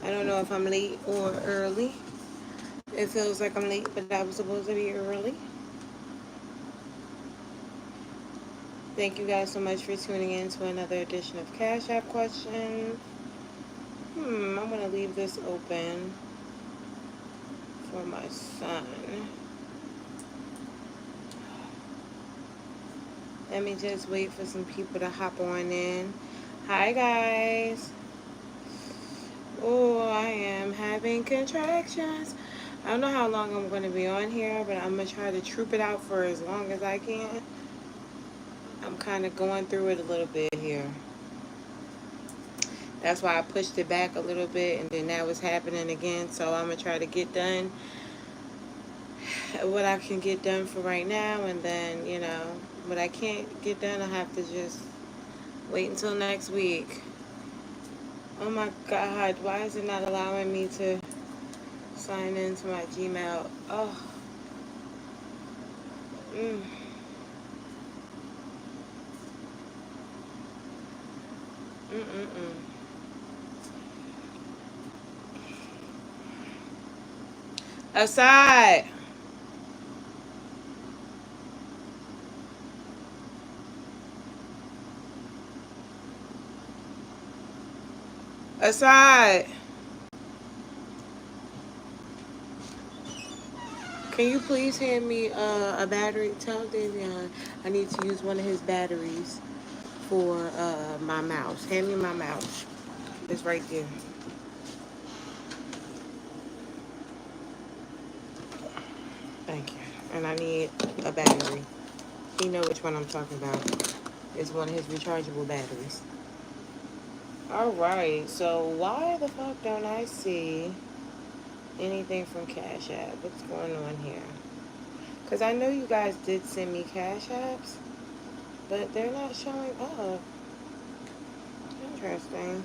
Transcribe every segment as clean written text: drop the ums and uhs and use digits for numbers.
I don't know if I'm late or early. It feels like I'm late, but I was supposed to be early. Thank you guys so much for tuning in to another edition of Cash App Questions. I'm going to leave this open for my son. Let me just wait for some people to hop on in. Hi, guys. Oh, I am having contractions. I don't know how long I'm going to be on here, but I'm going to try to troop it out for as long as I can. I'm kind of going through it a little bit here. That's why I pushed it back a little bit, and then now it's happening again. So I'm going to try to get done what I can get done for right now, and then, you know, what I can't get done, I have to just wait until next week. Oh my God, why is it not allowing me to sign into my Gmail? Oh. Mm. Mm-mm-mm. Aside. Aside. Can you please hand me a battery? Tell Davion I need to use one of his batteries for my mouse. Hand me my mouse. It's right there. Thank you. And I need a battery. You know which one I'm talking about. It's one of his rechargeable batteries. Alright, so why the fuck don't I see anything from Cash App? What's going on here? Because I know you guys did send me Cash Apps, but they're not showing up. Interesting.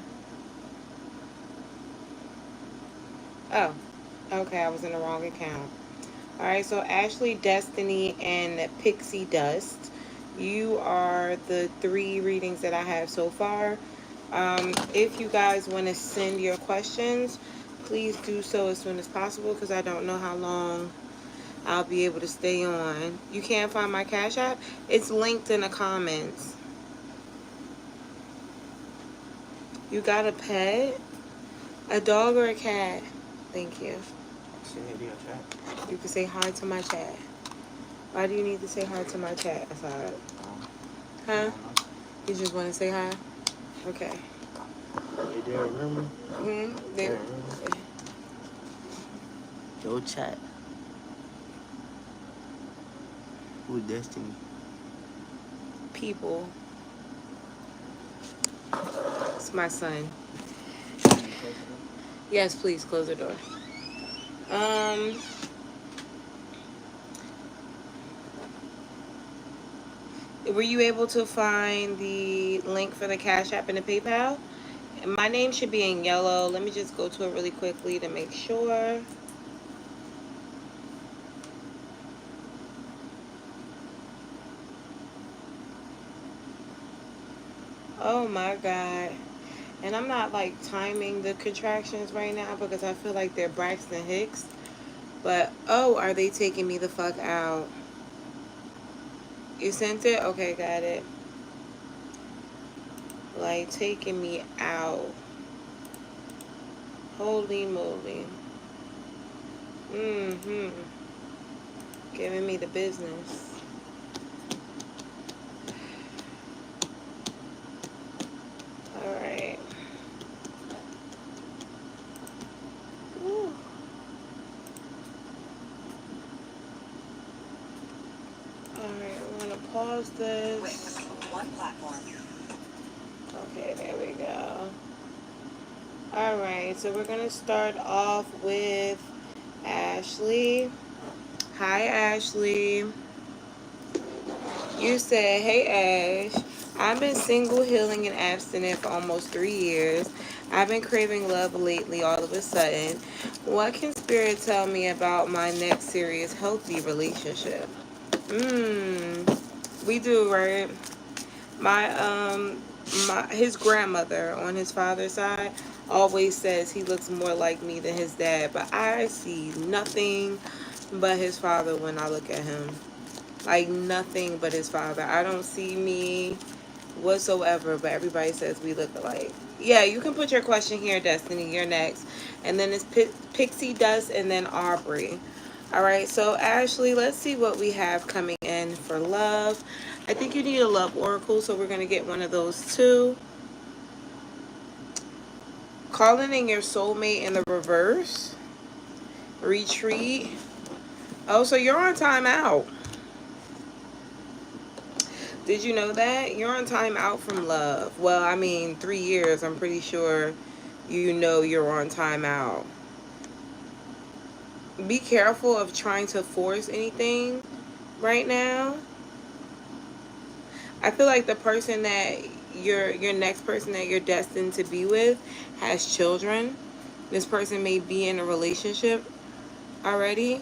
Oh, okay, I was in the wrong account. Alright, so Ashley, Destiny, and Pixie Dust. You are the 3 readings that I have so far. If you guys want to send your questions, please do so as soon as possible, because I don't know how long I'll be able to stay on. You can't find my Cash App? It's linked in the comments. You got a pet? A dog or a cat? Thank you. You can say hi to my chat. Why do you need to say hi to my chat, Asad? Huh? You just want to say hi? Okay. They did remember? They Yo, chat. Who's Destiny? people. It's my son. Yes, please close the door. Were you able to find the link for the Cash App and the PayPal? My name should be in yellow. Let me just go to it really quickly to make sure. Oh my God. And I'm not like timing the contractions right now because I feel like they're Braxton Hicks. But, oh, are they taking me the fuck out? You sent it? Okay, got it. Like, taking me out. Holy moly. Giving me the business. Alright. Alright, I'm gonna pause this. One platform. Okay, there we go. Alright, so we're gonna start off with Ashley. Hi, Ashley. You said, hey, Ash. I've been single, healing, and abstinent for almost 3 years. I've been craving love lately all of a sudden. What can Spirit tell me about my next serious, healthy relationship? We do, right? His grandmother on his father's side always says he looks more like me than his dad, but I see nothing but his father when I look at him. Like nothing but his father. I don't see me whatsoever, but everybody says we look alike. Yeah, you can put your question here, Destiny. You're next. And then it's Pixie Dust and then Aubrey. All right, so Ashley, let's see what we have coming in for love. I think you need a love oracle, so we're going to get one of those too. Calling in your soulmate in the reverse. Retreat. Oh, so you're on timeout. Did you know that? You're on timeout from love. Well, I mean, 3 years, I'm pretty sure you know you're on timeout. Be careful of trying to force anything right now. I feel like the person that your next person that you're destined to be with has children. This person may be in a relationship already.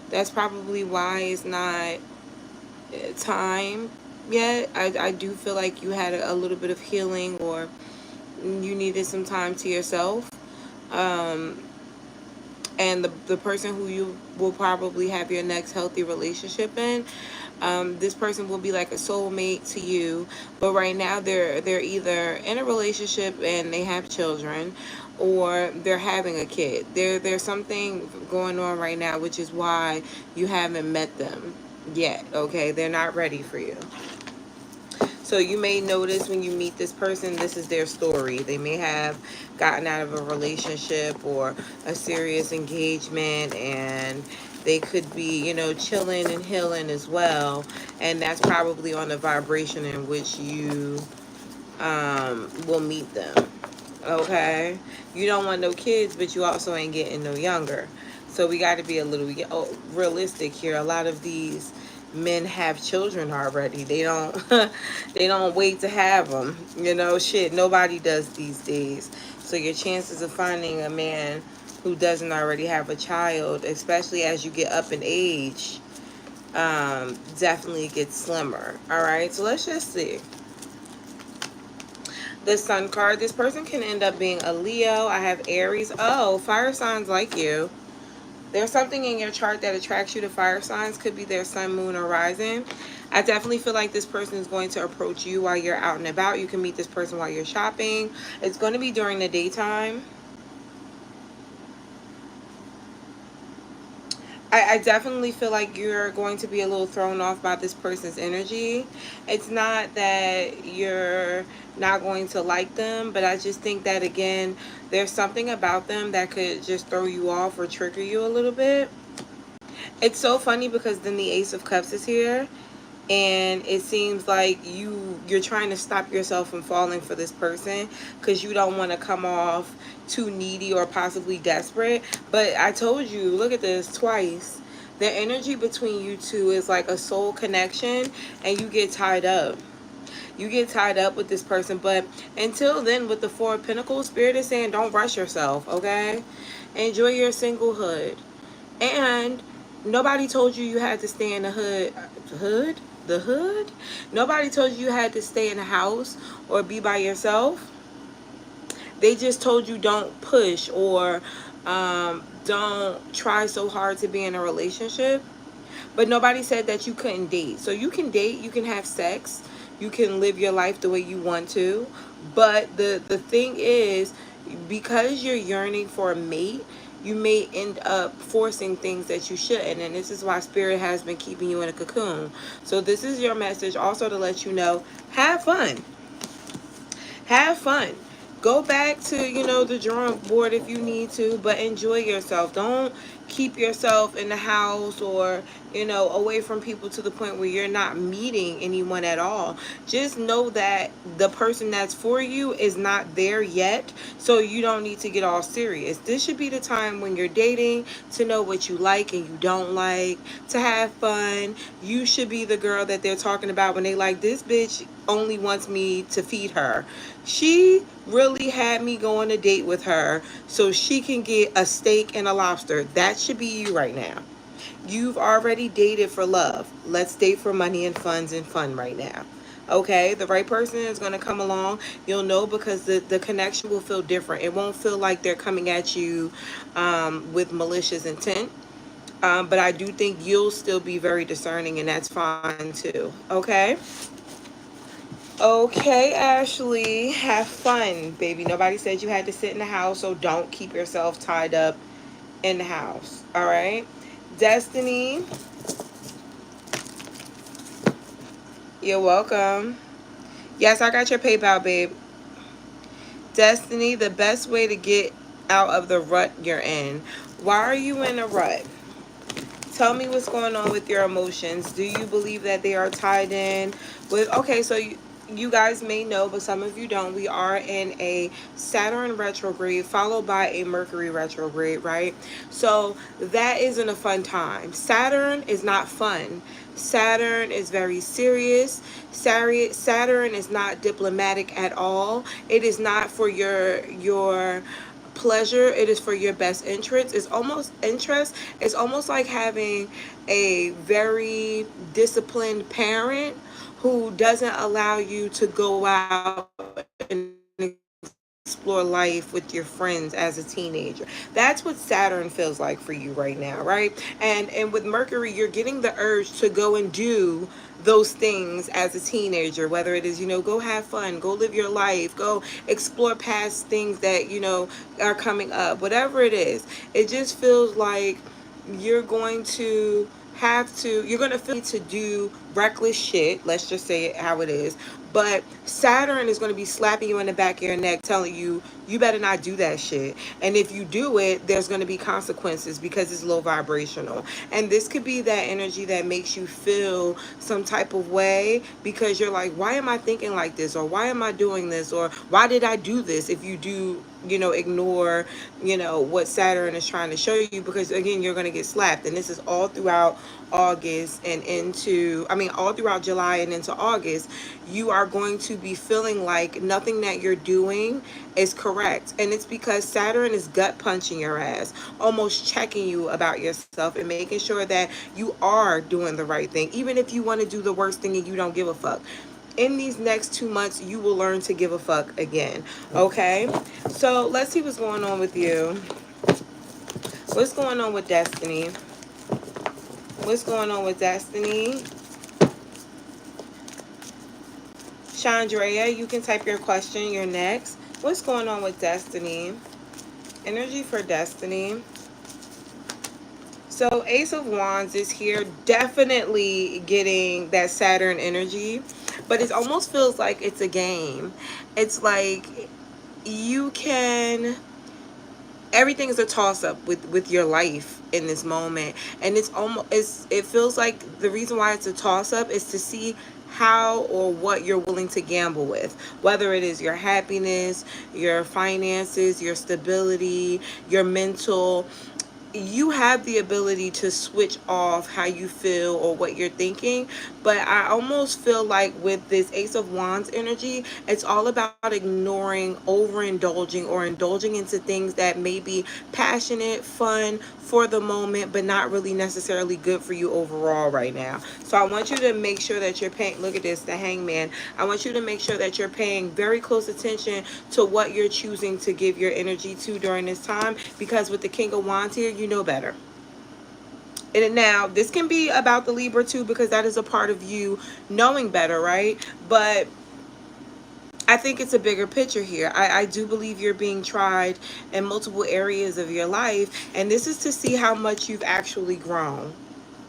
That's probably why it's not time yet. I do feel like you had a little bit of healing, or you needed some time to yourself. And the person who you will probably have your next healthy relationship in, this person will be like a soulmate to you, but right now they're either in a relationship and they have children, or they're having a kid. There's something going on right now, which is why you haven't met them yet. Okay, they're not ready for you. So you may notice when you meet this person, this is their story. They may have gotten out of a relationship or a serious engagement, and they could be, you know, chilling and healing as well. And that's probably on the vibration in which you will meet them. Okay? You don't want no kids, but you also ain't getting no younger. So we got to be a little realistic here. A lot of these men have children already. They don't they don't wait to have them. You know, shit, nobody does these days. So your chances of finding a man who doesn't already have a child, especially as you get up in age, definitely gets slimmer. All right, so let's just see. The Sun card. This person can end up being a Leo. I have Aries. Oh, fire signs like you. There's something in your chart that attracts you to fire signs. Could be their sun, moon, or rising. I definitely feel like this person is going to approach you while you're out and about. You can meet this person while you're shopping. It's going to be during the daytime. I definitely feel like you're going to be a little thrown off by this person's energy. It's not that you're not going to like them, but I just think that, again, there's something about them that could just throw you off or trigger you a little bit. It's so funny because then the Ace of Cups is here, and it seems like you're trying to stop yourself from falling for this person because you don't want to come off too needy or possibly desperate. But I told you, look at this twice. The energy between you two is like a soul connection, and you get tied up. You get tied up with this person. But until then, with the Four of Pentacles, Spirit is saying don't rush yourself, okay? Enjoy your singlehood. And nobody told you you had to stay in the hood. The hood? Nobody told you had to stay in a house or be by yourself. They just told you don't push, or don't try so hard to be in a relationship. But nobody said that you couldn't date. So you can date, you can have sex, you can live your life the way you want to. But the thing is, because you're yearning for a mate, you may end up forcing things that you shouldn't. And this is why Spirit has been keeping you in a cocoon. So this is your message also to let you know, have fun. Have fun. Go back to, you know, the drawing board if you need to, but enjoy yourself. Don't keep yourself in the house or, you know, away from people to the point where you're not meeting anyone at all. Just know that the person that's for you is not there yet, so you don't need to get all serious. This should be the time when you're dating to know what you like and you don't like, to have fun. You should be the girl that they're talking about when they like, this bitch only wants me to feed her. She really had me go on a date with her so she can get a steak and a lobster. That should be you right now. You've already dated for love. Let's date for money and funds and fun right now. Okay, the right person is going to come along. You'll know because the connection will feel different. It won't feel like they're coming at you with malicious intent. But I do think you'll still be very discerning, and that's fine too. Okay? Okay, Ashley, have fun, baby. Nobody said you had to sit in the house, so don't keep yourself tied up in the house. All right? Destiny, you're welcome. Yes, I got your PayPal, babe. Destiny, the best way to get out of the rut you're in. Why are you in a rut? Tell me what's going on with your emotions. Do you believe that they are tied in with, okay, so you guys may know, but some of you don't. We are in a Saturn retrograde followed by a Mercury retrograde, right? So that isn't a fun time. Saturn is not fun. Saturn is very serious. Saturn is not diplomatic at all. It is not for your pleasure. It is for your best interest. It's almost like having a very disciplined parent who doesn't allow you to go out and explore life with your friends as a teenager. That's what Saturn feels like for you right now, right? And with Mercury, you're getting the urge to go and do those things as a teenager, whether it is, go have fun, go live your life, go explore past things that, are coming up, whatever it is. It just feels like you're going to you're going to feel to do reckless shit. Let's just say it how it is. But Saturn is going to be slapping you in the back of your neck, telling you better not do that shit. And if you do it, there's going to be consequences because it's low vibrational. And this could be that energy that makes you feel some type of way because you're like, why am I thinking like this? Or why am I doing this? Or why did I do this? If you do, ignore, what Saturn is trying to show you, because again, you're going to get slapped. And this is all throughout August and all throughout July and into August. You are going to be feeling like nothing that you're doing is correct. And it's because Saturn is gut punching your ass, almost checking you about yourself and making sure that you are doing the right thing, even if you want to do the worst thing and you don't give a fuck. In these next 2 months, you will learn to give a fuck again. Okay? So let's see what's going on with you. What's going on with Destiny? What's going on with Destiny? Shandrea, you can type your question. You're next. What's going on with Destiny? Energy for Destiny. So Ace of Wands is here, definitely getting that Saturn energy, but it almost feels like it's a game. It's like you can, everything is a toss up with your life in this moment, and it feels like the reason why it's a toss up is to see how or what you're willing to gamble with, whether it is your happiness, your finances, your stability, your mental. You have the ability to switch off how you feel or what you're thinking, but I almost feel like with this Ace of Wands energy, it's all about ignoring overindulging or indulging into things that may be passionate, fun for the moment, but not really necessarily good for you overall right now. So I want you to make sure that you're paying, look at this, the Hangman. I want you to make sure that you're paying very close attention to what you're choosing to give your energy to during this time, because with the King of Wands here, you know better. And now this can be about the Libra too, because that is a part of you knowing better, right? But I think it's a bigger picture here. I do believe you're being tried in multiple areas of your life, and this is to see how much you've actually grown.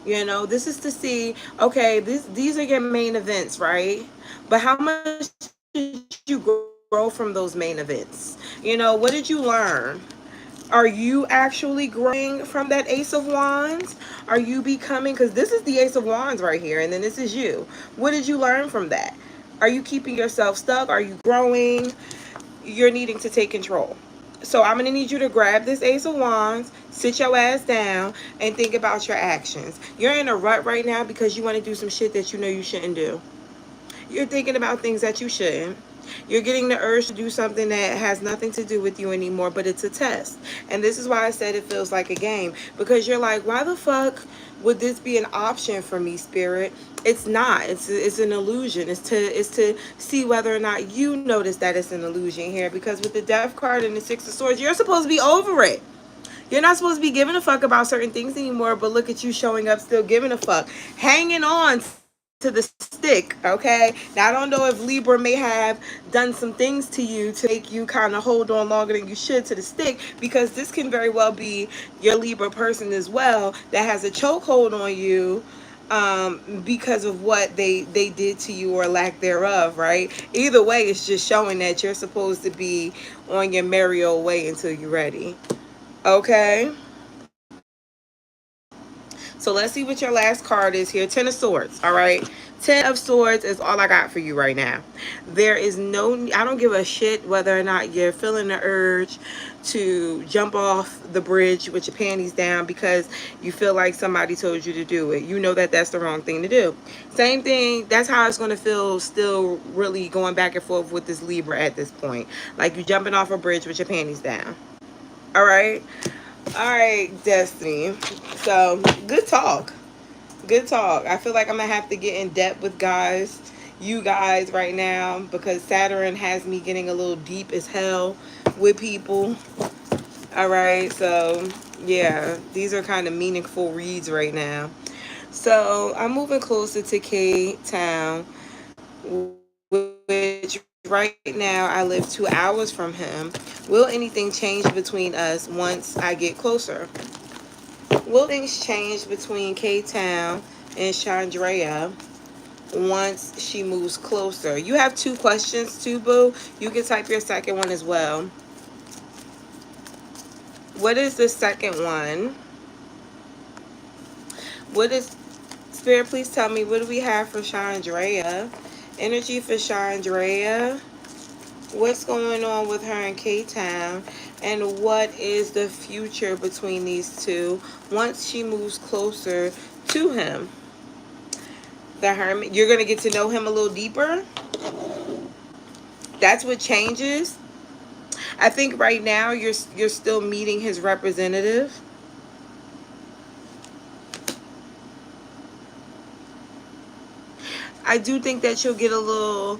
This is to see, okay, these are your main events, right? But how much did you grow from those main events? What did you learn? Are you actually growing from that Ace of Wands? Are you becoming, because this is the Ace of Wands right here, and then this is you. What did you learn from that? Are you keeping yourself stuck? Are you growing? You're needing to take control. So I'm going to need you to grab this Ace of Wands, sit your ass down, and think about your actions. You're in a rut right now because you want to do some shit that you know you shouldn't do. You're thinking about things that you shouldn't. You're getting the urge to do something that has nothing to do with you anymore, but it's a test. And this is why I said it feels like a game. Because you're like, why the fuck would this be an option for me, Spirit? It's not. It's an illusion. It's to see whether or not you notice that it's an illusion here, because with the Death card and the Six of Swords, you're supposed to be over it. You're not supposed to be giving a fuck about certain things anymore, but look at you showing up still giving a fuck. Hanging on to the stick, okay? Now, I don't know if Libra may have done some things to you to make you kind of hold on longer than you should to the stick, because this can very well be your Libra person as well that has a chokehold on you, because of what they did to you or lack thereof, right? Either way, it's just showing that you're supposed to be on your merry old way until you're ready. Okay. So let's see what your last card is here. Ten of Swords. All right. Ten of Swords is all I got for you right now. There is no, I don't give a shit whether or not you're feeling the urge to jump off the bridge with your panties down because you feel like somebody told you to do it. You know that that's the wrong thing to do. Same thing, that's how it's going to feel still really going back and forth with this Libra at this point. Like you jumping off a bridge with your panties down. All right. All right, Destiny. So, good talk. Good talk. I feel like I'm going to have to get in depth with you guys right now, because Saturn has me getting a little deep as hell with people. All right. So, yeah, these are kind of meaningful reads right now. So, I'm moving closer to K Town, which right now I live 2 hours from him. Will anything change between us once I get closer? Will things change between K-Town and Shandrea once she moves closer? You have 2 questions too, boo. You can type your second one as well. What is the second one? What is... Spirit, please tell me, what do we have for Shandrea? Energy for Shandrea. What's going on with her and K-Town? And what is the future between these two once she moves closer to him? The Hermit. You're going to get to know him a little deeper. That's what changes. I think right now you're still meeting his representative. I do think that you'll get a little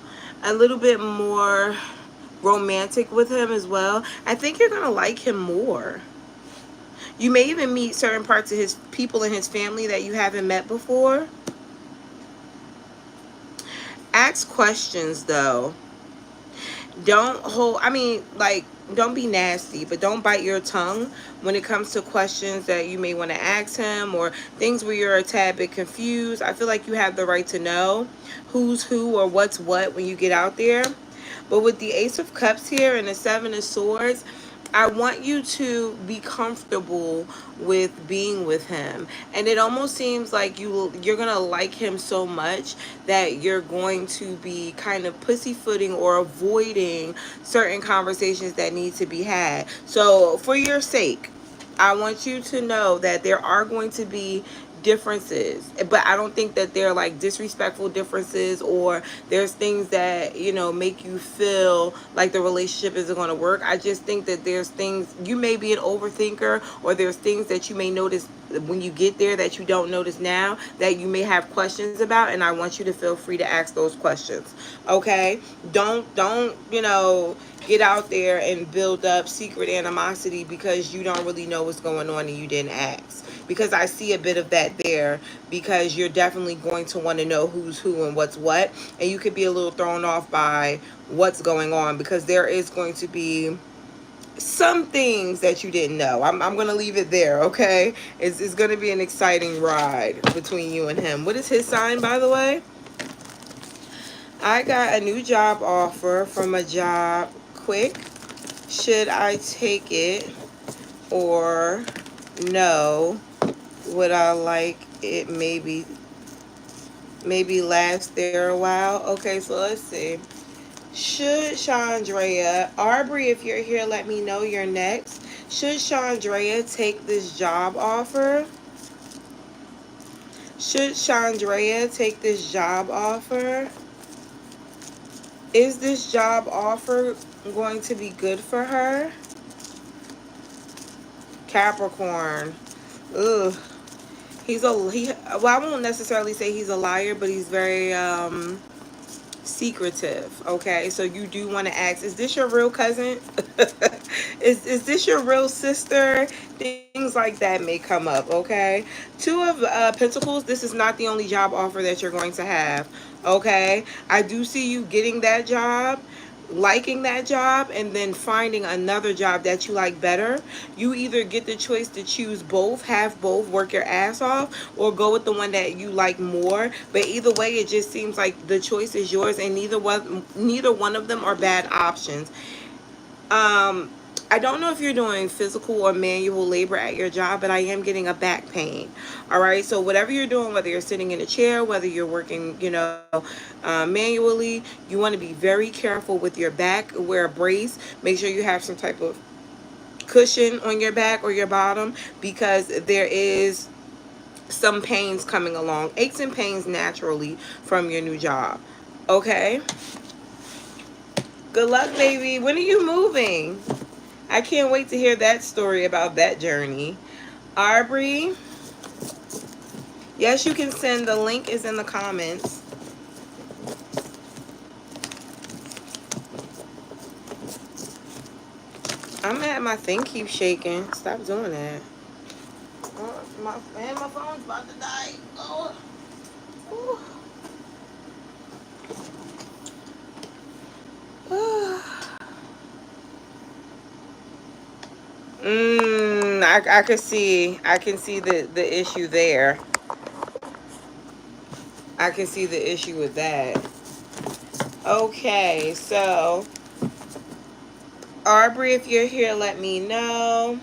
bit more romantic with him as well. I think you're going to like him more. You may even meet certain parts of his people in his family that you haven't met before. Ask questions though. Don't hold, I mean, like, don't be nasty, but don't bite your tongue when it comes to questions that you may want to ask him, or things where you're a tad bit confused. I feel like you have the right to know who's who or what's what when you get out there. But with the Ace of Cups here and the Seven of Swords, I want you to be comfortable with being with him. And it almost seems like you're going to like him so much that you're going to be kind of pussyfooting or avoiding certain conversations that need to be had. So for your sake, I want you to know that there are going to be differences, but I don't think that they're like disrespectful differences, or there's things that, you know, make you feel like the relationship isn't going to work. I just think that there's things, you may be an overthinker, or there's things that you may notice when you get there that you don't notice now, that you may have questions about, and I want you to feel free to ask those questions. Okay? Don't you know, get out there and build up secret animosity because you don't really know what's going on and you didn't ask. Because I see a bit of that there, because you're definitely going to want to know who's who and what's what, and you could be a little thrown off by what's going on, because there is going to be some things that you didn't know. I'm going to leave it there, okay? It's going to be an exciting ride between you and him. What is his sign, by the way? I got a new job offer from a job quick. Should I take it or no? Would I like it maybe last there a while? Okay, so let's see. Should Shandrea, Aubrey, if you're here, let me know you're next. Should Shandrea take this job offer? Should Shandrea take this job offer? Is this job offer going to be good for her? Capricorn. Ugh. Well, I won't necessarily say he's a liar, but he's very secretive. Okay, so you do want to ask, is this your real cousin? Is this your real sister? Things like that may come up. Okay, two of pentacles, this is not the only job offer that you're going to have. Okay, I do see you getting that job, liking that job, and then finding another job that you like better. You either get the choice to choose both, have both, work your ass off, or go with the one that you like more. But either way, it just seems like the choice is yours, and neither one of them are bad options. um I don't know if you're doing physical or manual labor at your job, but I am getting a back pain. All right. So whatever you're doing, whether you're sitting in a chair, whether you're working, manually, you want to be very careful with your back. Wear a brace. Make sure you have some type of cushion on your back or your bottom, because there is some pains coming along, aches and pains naturally from your new job. Okay. Good luck, baby. When are you moving? I can't wait to hear that story about that journey. Aubrey, yes, you can send. The link is in the comments. I'm mad my thing keeps shaking. Stop doing that. Oh, my phone's about to die. Oh. I can see the issue there. I can see the issue with that. Okay, so Aubrey, if you're here, let me know.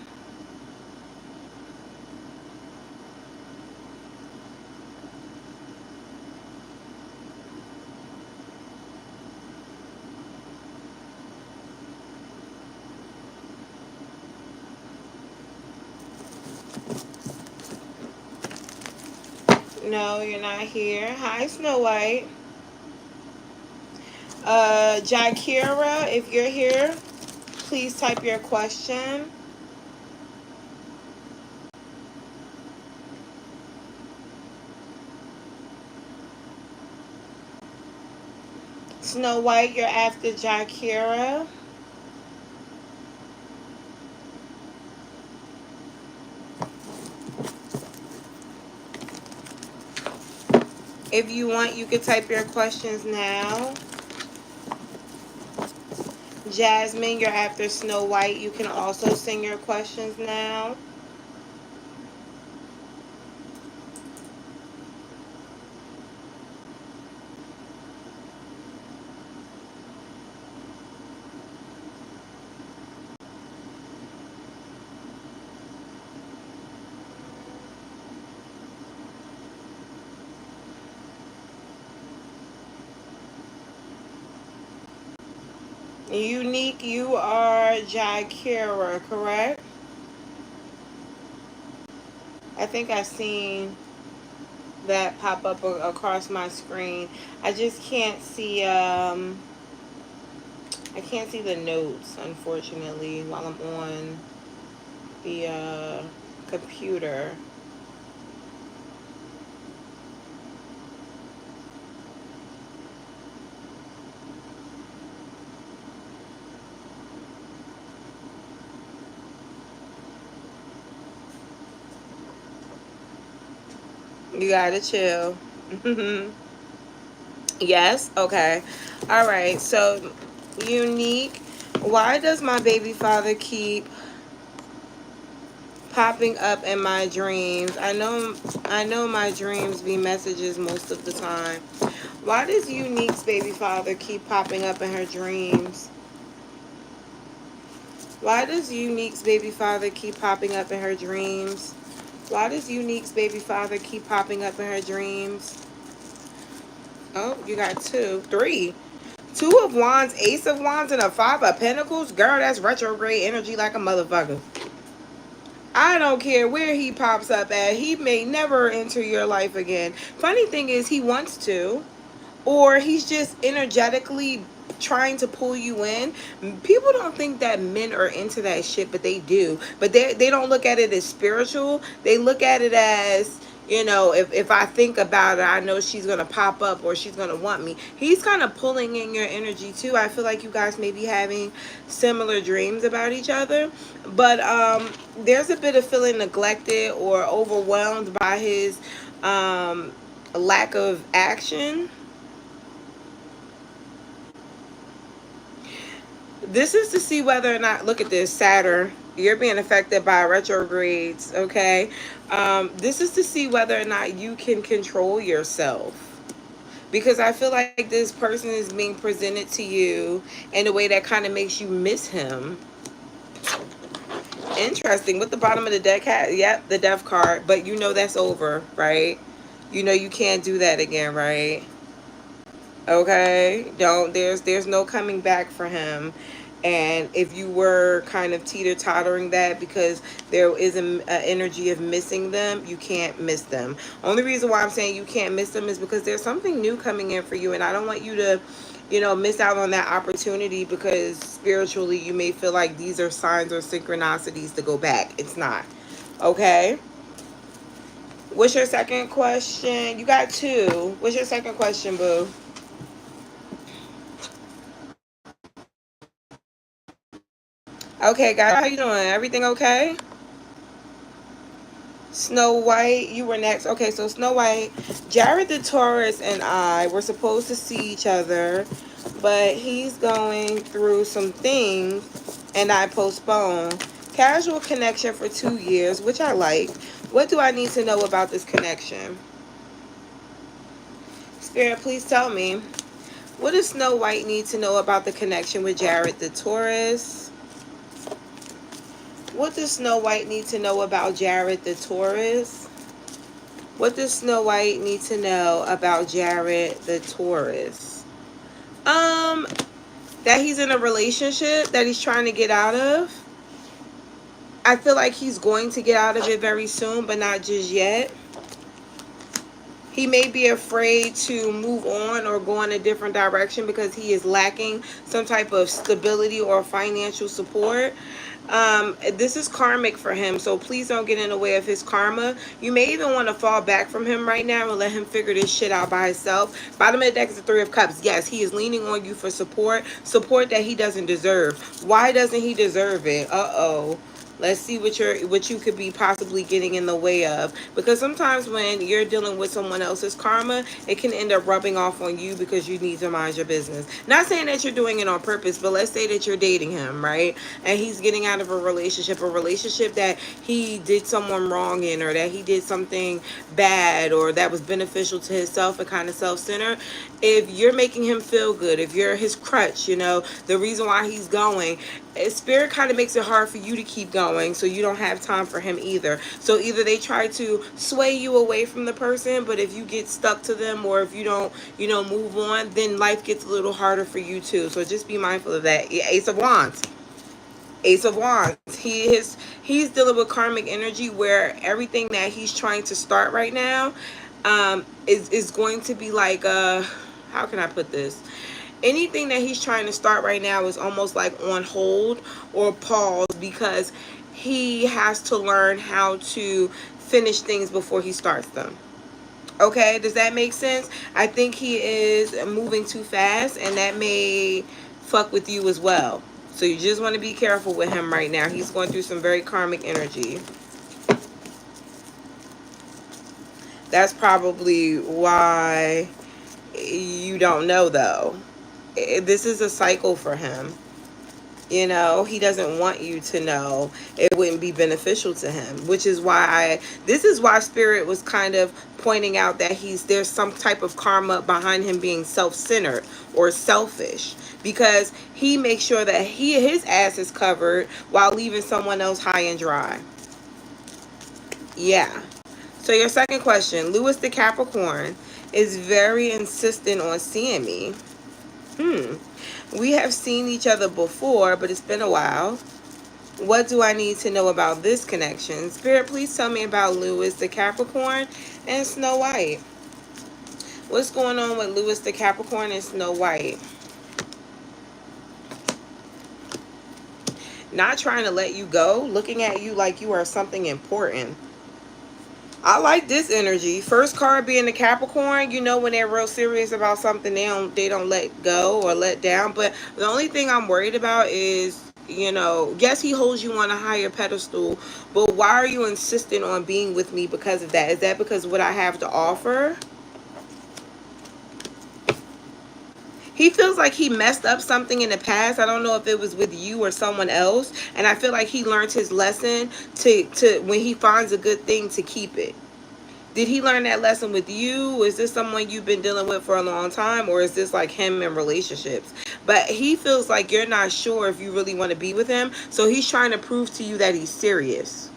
No, you're not here. Hi, Snow White. Jakira, if you're here, please type your question. Snow White, you're after Jakira. If you want, you can type your questions now. Jasmine, you're after Snow White. You can also send your questions now. Unique, you are Jakira, correct? I think I've seen that pop up across my screen. I just can't see I can't see the notes, unfortunately, while I'm on the computer. You gotta chill. Yes? Okay. All right. So, Unique, why does my baby father keep popping up in my dreams? I know my dreams be messages most of the time. Why does Unique's baby father keep popping up in her dreams? Why does Unique's baby father keep popping up in her dreams? Why does Unique's baby father keep popping up in her dreams? Oh, you got two. Three. Two of Wands, Ace of Wands, and a Five of Pentacles. Girl, that's retrograde energy like a motherfucker. I don't care where he pops up at. He may never enter your life again. Funny thing is, he wants to. Or he's just energetically trying to pull you in. People don't think that men are into that shit, but they do. But they don't look at it as spiritual. They look at it as, you know, if I think about it, I know she's gonna pop up or she's gonna want me. He's kind of pulling in your energy too. I feel like you guys may be having similar dreams about each other, but there's a bit of feeling neglected or overwhelmed by his lack of action. This is to see whether or not, look at this, Saturn, you're being affected by retrogrades, okay? This is to see whether or not you can control yourself. Because I feel like this person is being presented to you in a way that kind of makes you miss him. Interesting. What the bottom of the deck has, yep, the death card. But you know that's over, right? You know you can't do that again, right? Okay, don't, there's no coming back for him. And if you were kind of teeter tottering that because there is an energy of missing them, you can't miss them. Only reason why I'm saying you can't miss them is because there's something new coming in for you, and I don't want you to, you know, miss out on that opportunity because spiritually you may feel like these are signs or synchronicities to go back. It's not. Okay. What's your second question? You got two. What's your second question, boo? Okay, guys, how you doing? Everything okay? Snow White, you were next. Okay, so Snow White, Jared the Taurus and I were supposed to see each other, but he's going through some things and I postponed. Casual connection for 2 years, which I like. What do I need to know about this connection? Spirit, please tell me. What does Snow White need to know about the connection with Jared the Taurus? What does Snow White need to know about Jared the Taurus? What does Snow White need to know about Jared the Taurus? Um, that he's in a relationship that he's trying to get out of. I feel like he's going to get out of it very soon, but not just yet. He may be afraid to move on or go in a different direction because he is lacking some type of stability or financial support. This is karmic for him, so please don't get in the way of his karma. You may even want to fall back from him right now and let him figure this shit out by himself. Bottom of the deck is the Three of Cups. Yes, he is leaning on you for support that he doesn't deserve. Why doesn't he deserve it? Uh-oh. Let's see what you could be possibly getting in the way of. Because sometimes when you're dealing with someone else's karma, it can end up rubbing off on you because you need to mind your business. Not saying that you're doing it on purpose, but let's say that you're dating him, right? And he's getting out of a relationship that he did someone wrong in, or that he did something bad, or that was beneficial to himself and kind of self-centered. If you're making him feel good, if you're his crutch, you know, the reason why he's going, Spirit kind of makes it hard for you to keep going, so you don't have time for him either. So either they try to sway you away from the person, but if you get stuck to them, or if you don't, you know, move on, then life gets a little harder for you too. So just be mindful of that. Ace of Wands. Ace of Wands. He's dealing with karmic energy where everything that he's trying to start right now is going to be like how can I put this? Anything that he's trying to start right now is almost like on hold or pause because he has to learn how to finish things before he starts them. Okay, does that make sense? I think he is moving too fast, and that may fuck with you as well. So you just want to be careful with him right now. He's going through some very karmic energy. That's probably why you don't know, though. This is a cycle for him. You know, he doesn't want you to know. It wouldn't be beneficial to him, which is why this is why Spirit was kind of pointing out that there's some type of karma behind him being self-centered or selfish, because he makes sure that his ass is covered while leaving someone else high and dry. Yeah. So your second question, Lewis the Capricorn is very insistent on seeing me. We have seen each other before, but it's been a while. What do I need to know about this connection? Spirit, please tell me about Lewis the Capricorn and Snow White. What's going on with Lewis the Capricorn and Snow White? Not trying to let you go, looking at you like you are something important. I like this energy. First card being the Capricorn, you know when they're real serious about something, they don't let go or let down. But the only thing I'm worried about is, you know, yes, he holds you on a higher pedestal, but why are you insisting on being with me because of that? Is that because of what I have to offer? He feels like he messed up something in the past. I don't know if it was with you or someone else. And I feel like he learned his lesson to when he finds a good thing to keep it. Did he learn that lesson with you? Is this someone you've been dealing with for a long time? Or is this like him in relationships? But he feels like you're not sure if you really want to be with him. So he's trying to prove to you that he's serious.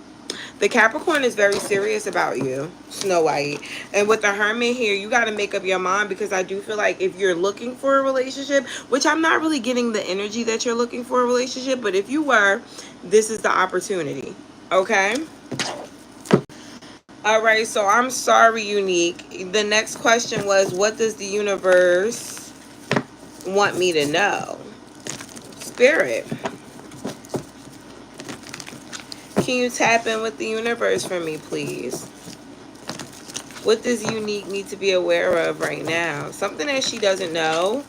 The Capricorn is very serious about you, Snow White. And with the Hermit here, you got to make up your mind, because I do feel like if you're looking for a relationship, which I'm not really getting the energy that you're looking for a relationship, but if you were, this is the opportunity. Okay? All right, so I'm sorry, Unique. The next question was, what does the universe want me to know? Spirit, can you tap in with the universe for me, please? What does Unique need to be aware of right now? Something that she doesn't know,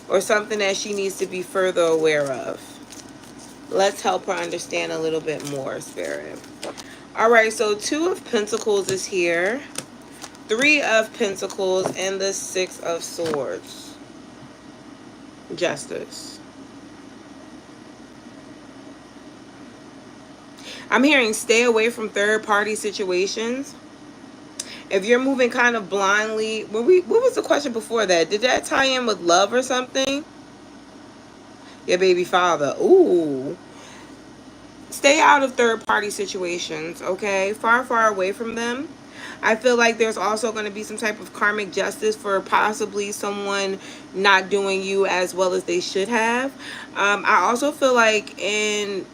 or something that she needs to be further aware of. Let's help her understand a little bit more, Spirit. All right, so Two of Pentacles is here. Three of Pentacles and the Six of Swords. Justice. I'm hearing stay away from third-party situations. If you're moving kind of blindly, what was the question before that? Did that tie in with love or something? Your baby father. Ooh. Stay out of third-party situations, okay? Far, far away from them. I feel like there's also going to be some type of karmic justice for possibly someone not doing you as well as they should have. I also feel like in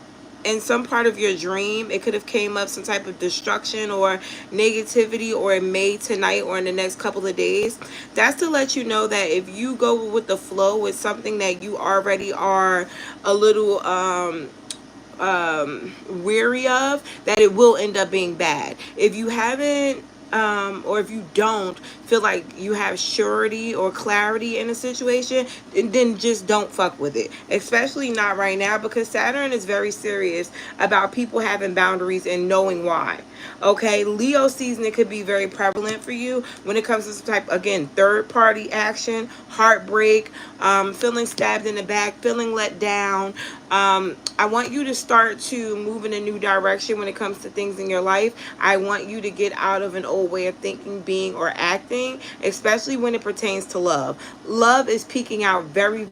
some part of your dream, it could have came up some type of destruction or negativity, or it may tonight or in the next couple of days. That's to let you know that if you go with the flow with something that you already are a little weary of, that it will end up being bad. If you haven't or if you don't feel like you have surety or clarity in a situation, then just don't fuck with it. Especially not right now, because Saturn is very serious about people having boundaries and knowing why. Okay, Leo season, it could be very prevalent for you when it comes to some type, again, third party action, heartbreak, feeling stabbed in the back, feeling let down. I want you to start to move in a new direction when it comes to things in your life. I want you to get out of an old way of thinking, being, or acting, especially when it pertains to love. Love is peaking out very,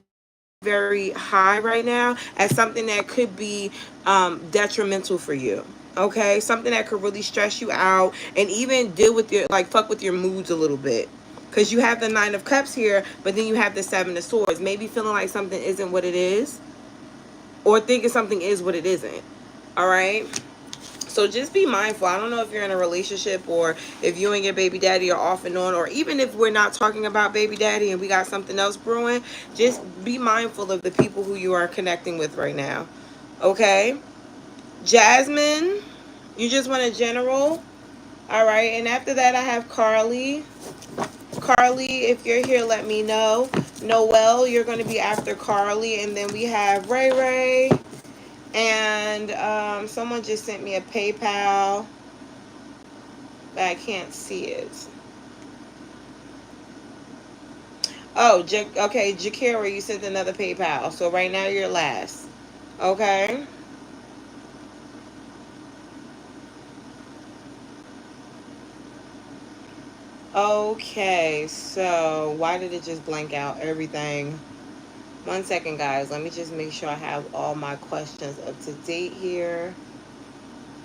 very high right now as something that could be detrimental for you. Okay, something that could really stress you out and even deal with your, like, fuck with your moods a little bit. Because you have the Nine of Cups here, but then you have the Seven of Swords. Maybe feeling like something isn't what it is, or thinking something is what it isn't. All right. So just be mindful. I don't know if you're in a relationship, or if you and your baby daddy are off and on, or even if we're not talking about baby daddy and we got something else brewing, just be mindful of the people who you are connecting with right now. Okay? Jasmine, you just want a general. All right. And after that, I have Carly. Carly, if you're here, let me know. Noel, you're going to be after Carly. And then we have Ray Ray. And someone just sent me a PayPal, but I can't see it. Oh, okay, Jakira, you sent another PayPal. So right now you're last. Okay. Okay, so why did it just blank out everything? 1 second, guys. Let me just make sure I have all my questions up to date here.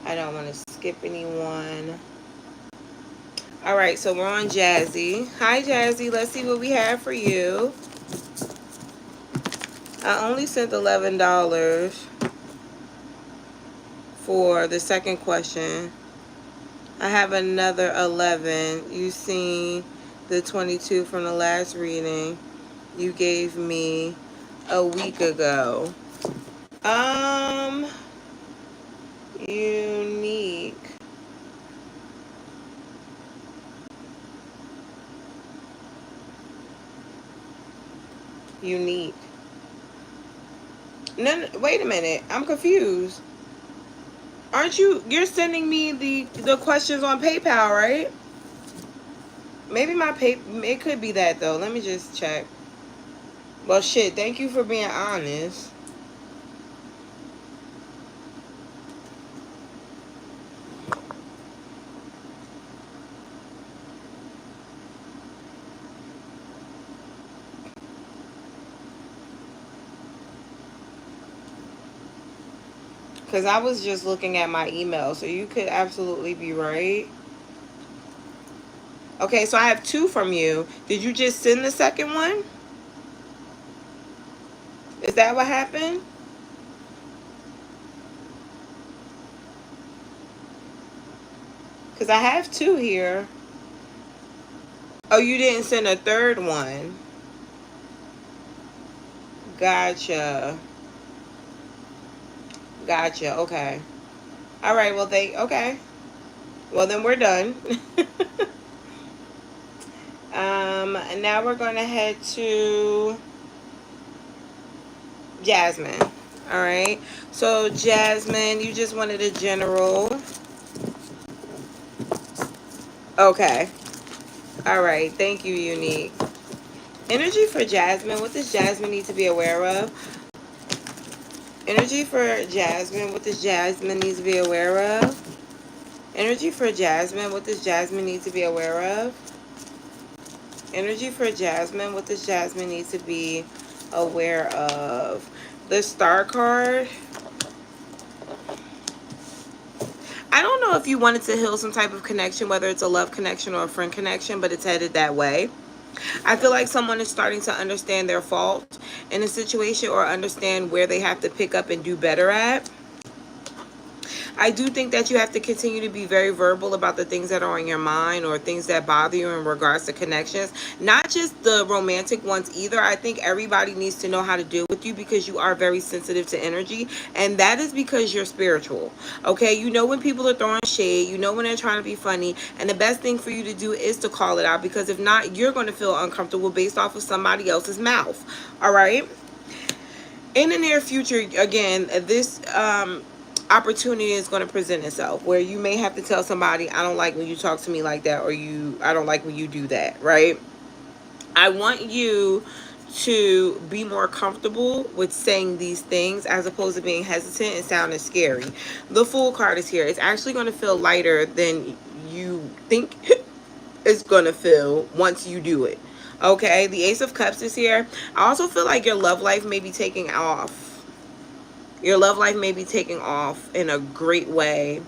I don't want to skip anyone. All right, so we're on Jazzy. Hi, Jazzy. Let's see what we have for you. I only sent $11 for the second question. I have another 11. You seen the 22 from the last reading you gave me a week ago. Unique. Unique. No, wait a minute. I'm confused. Aren't you? You're sending me the questions on PayPal, right? Maybe my pay. It could be that though. Let me just check. Well, shit. Thank you for being honest. Because I was just looking at my email, so you could absolutely be right. Okay, so I have two from you. Did you just send the second one? Is that what happened? Because I have two here. Oh, you didn't send a third one. Gotcha. Gotcha. Okay. All right. Well, okay. Well, then we're done. And now we're going to head to Jasmine. All right. So, Jasmine, you just wanted a general. Okay. All right. Thank you, Unique. Energy for Jasmine. What does Jasmine need to be aware of? Energy for Jasmine. What does Jasmine need to be aware of? Energy for Jasmine. What does Jasmine need to be aware of? Energy for Jasmine. What does Jasmine need to be aware of? The Star card. I don't know if you wanted to heal some type of connection, whether it's a love connection or a friend connection, but it's headed that way. I feel like someone is starting to understand their fault in a situation or understand where they have to pick up and do better at. I do think that you have to continue to be very verbal about the things that are on your mind or things that bother you in regards to connections. Not just the romantic ones either. I think everybody needs to know how to deal with you because you are very sensitive to energy. And that is because you're spiritual. Okay? You know when people are throwing shade. You know when they're trying to be funny. And the best thing for you to do is to call it out. Because if not, you're going to feel uncomfortable based off of somebody else's mouth. Alright? In the near future, again, this opportunity is going to present itself where you may have to tell somebody, I don't like when you talk to me like that, or I don't like when you do that, right? I want you to be more comfortable with saying these things as opposed to being hesitant and sounding scary. The Fool card is here. It's actually going to feel lighter than you think it's going to feel once you do it. Okay, the Ace of Cups is here. I also feel like your love life may be taking off. Your love life may be taking off in a great way.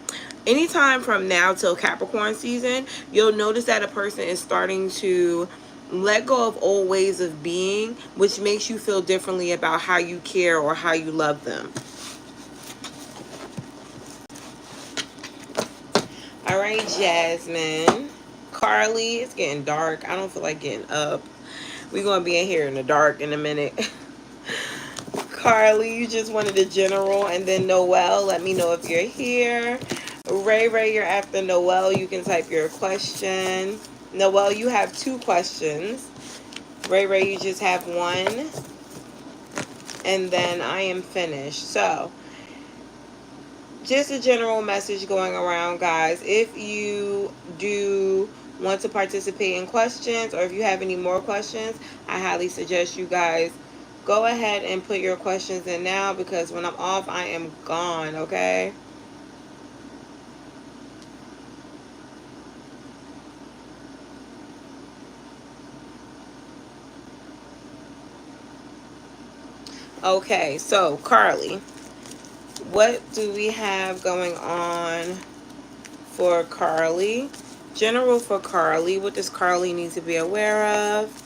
Anytime from now till Capricorn season, you'll notice that a person is starting to let go of old ways of being, which makes you feel differently about how you care or how you love them. All right, Jasmine. Carly, it's getting dark. I don't feel like getting up. We're going to be in here in the dark in a minute. Carly, you just wanted a general. And then Noel, let me know if you're here. Ray, you're after Noel. You can type your question. Noel, you have two questions. Ray, you just have one. And then I am finished. So, just a general message going around, guys. If you do want to participate in questions, or if you have any more questions, I highly suggest you guys go ahead and put your questions in now, because when I'm off, I am gone, okay? Okay, so Carly, what do we have going on for Carly? General for Carly. What does Carly need to be aware of?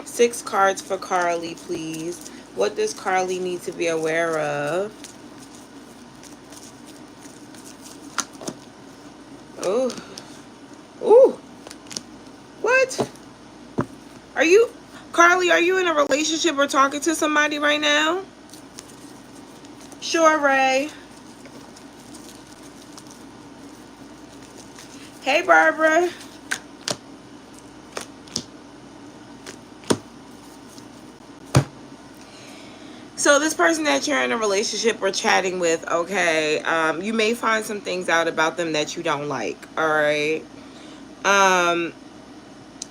6 cards for Carly, please. What does Carly need to be aware of? Oh. Ooh. What? Are you, Carly, are you in a relationship or talking to somebody right now? Sure, Ray. Hey, Barbara. So this person that you're in a relationship or chatting with, okay, you may find some things out about them that you don't like. All right. Um,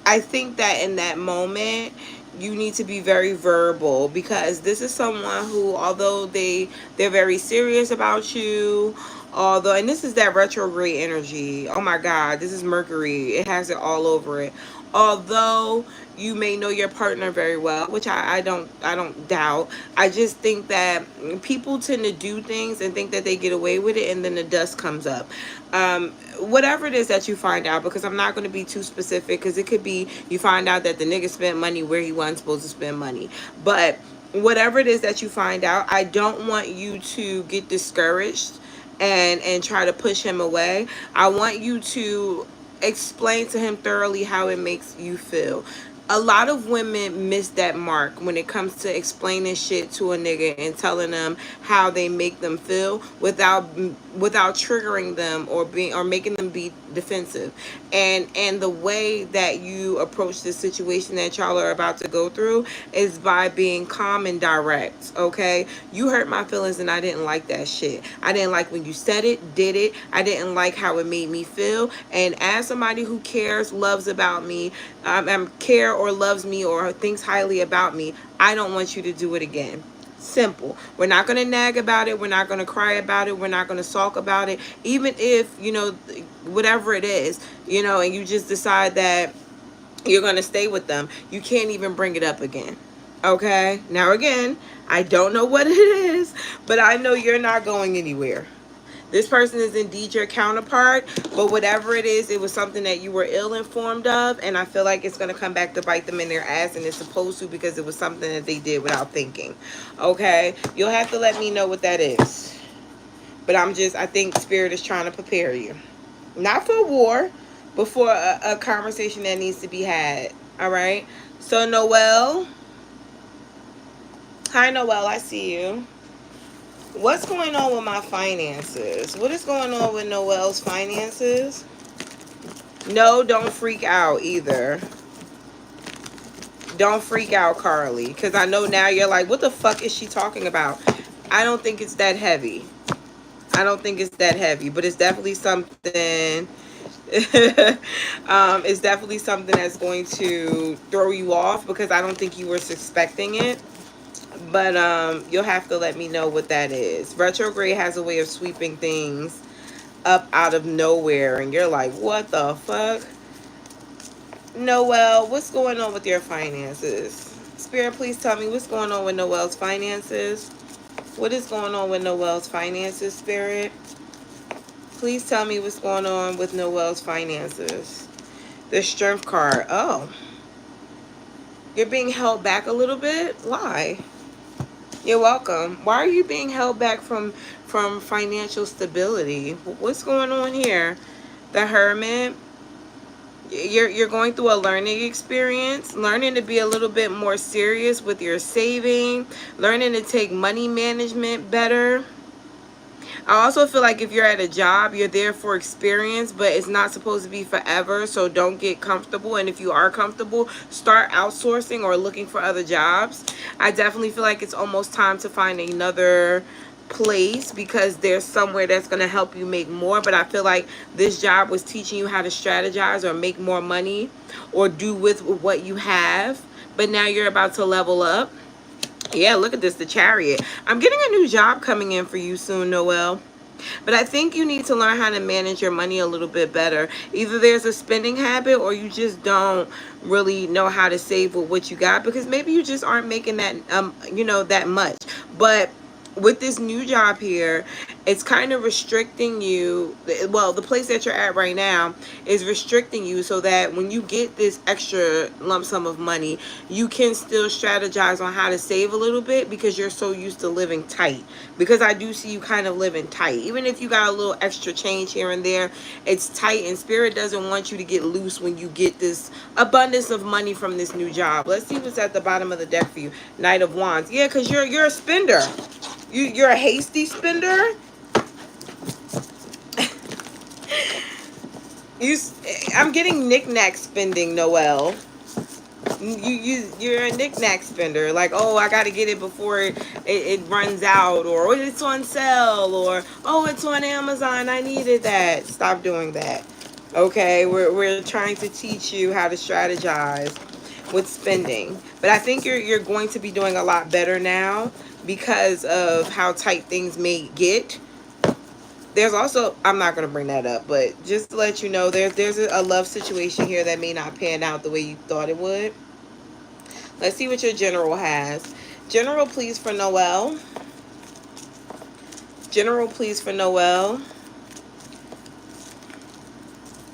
I think that in that moment, you need to be very verbal, because this is someone who, although they're very serious about you, although, and this is that retrograde energy. Oh my God, this is Mercury. It has it all over it. Although you may know your partner very well, which I don't doubt. I just think that people tend to do things and think that they get away with it, and then the dust comes up. Whatever it is that you find out, because I'm not going to be too specific, because it could be you find out that the nigga spent money where he wasn't supposed to spend money. But whatever it is that you find out, I don't want you to get discouraged and try to push him away. I want you to explain to him thoroughly how it makes you feel. A lot of women miss that mark when it comes to explaining shit to a nigga and telling them how they make them feel without triggering them or making them be defensive. And the way that you approach the situation that y'all are about to go through is by being calm and direct. Okay, you hurt my feelings and I didn't like that shit. I didn't like when you said it, did it. I didn't like how it made me feel. And as somebody who cares, loves about me, care or loves me or thinks highly about me, I don't want you to do it again. Simple. We're not going to nag about it. We're not going to cry about it. We're not going to sulk about it. Even if, whatever it is, and you just decide that you're going to stay with them, you can't even bring it up again. Okay? Now, again, I don't know what it is, but I know you're not going anywhere. This person is indeed your counterpart, but whatever it is, it was something that you were ill informed of, and I feel like it's going to come back to bite them in their ass, and it's supposed to, because it was something that they did without thinking. Okay? You'll have to let me know what that is. But I think Spirit is trying to prepare you. Not for war, but for a conversation that needs to be had. All right? So, Noel. Hi, Noel. I see you. What's going on with my finances? What is going on with Noel's finances? No, don't freak out either. Don't freak out, Carly. Because I know now you're like, what the fuck is she talking about? I don't think it's that heavy. I don't think it's that heavy. But it's definitely something... it's definitely something that's going to throw you off, because I don't think you were suspecting it. But you'll have to let me know what that is. Retrograde has a way of sweeping things up out of nowhere, and you're like, what the fuck? Noel, what's going on with your finances? Spirit, please tell me what's going on with Noel's finances. What is going on with Noel's finances, Spirit? Please tell me what's going on with Noel's finances. The Strength card. Oh. You're being held back a little bit? Why? You're welcome. Why are you being held back from financial stability? What's going on here? The Hermit. You're going through a learning experience, learning to be a little bit more serious with your saving, learning to take money management better. I also feel like if you're at a job, you're there for experience, but it's not supposed to be forever, so don't get comfortable. And if you are comfortable, start outsourcing or looking for other jobs. I definitely feel like it's almost time to find another place, because there's somewhere that's going to help you make more. But I feel like this job was teaching you how to strategize or make more money or do with what you have, but now you're about to level up. Yeah, look at this, the Chariot. I'm getting a new job coming in for you soon, Noel. But I think you need to learn how to manage your money a little bit better. Either there's a spending habit, or you just don't really know how to save with what you got, because maybe you just aren't making that that much. But with this new job here, it's kind of restricting you. Well, the place that you're at right now is restricting you, so that when you get this extra lump sum of money, you can still strategize on how to save a little bit, because you're so used to living tight. Because I do see you kind of living tight. Even if you got a little extra change here and there, it's tight, and Spirit doesn't want you to get loose when you get this abundance of money from this new job. Let's see what's at the bottom of the deck for you. Knight of Wands. Yeah, because you're a spender. You're a hasty spender. I'm getting knick-knack spending, Noel. You're a knick-knack spender. Like, oh, I got to get it before it runs out, or oh, it's on sale, or oh, it's on Amazon. I needed that. Stop doing that. Okay, we're trying to teach you how to strategize with spending. But I think you're going to be doing a lot better now because of how tight things may get. There's also, I'm not going to bring that up, but just to let you know, there's a love situation here that may not pan out the way you thought it would. Let's see what your general has. General, please, for Noel. General, please, for Noel.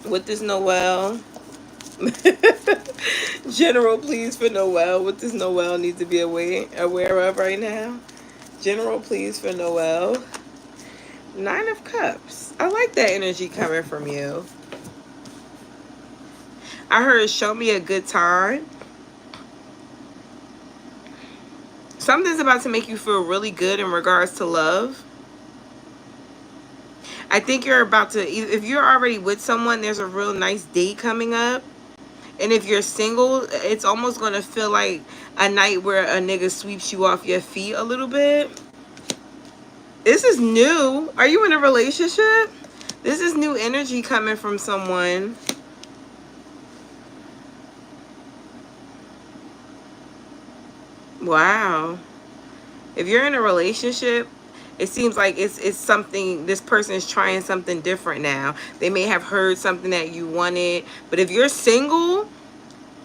What does Noel? General, please, for Noel. What does Noel need to be aware of right now? General, please, for Noel. 9 of Cups. I like that energy coming from you. I heard show me a good time. Something's about to make you feel really good in regards to love. I think you're about to, if you're already with someone, there's a real nice date coming up. And if you're single, it's almost going to feel like a night where a nigga sweeps you off your feet a little bit. This is new. Are you in a relationship? This is new energy coming from someone. Wow. If you're in a relationship, it seems like it's something, this person is trying something different now. They may have heard something that you wanted. But if you're single,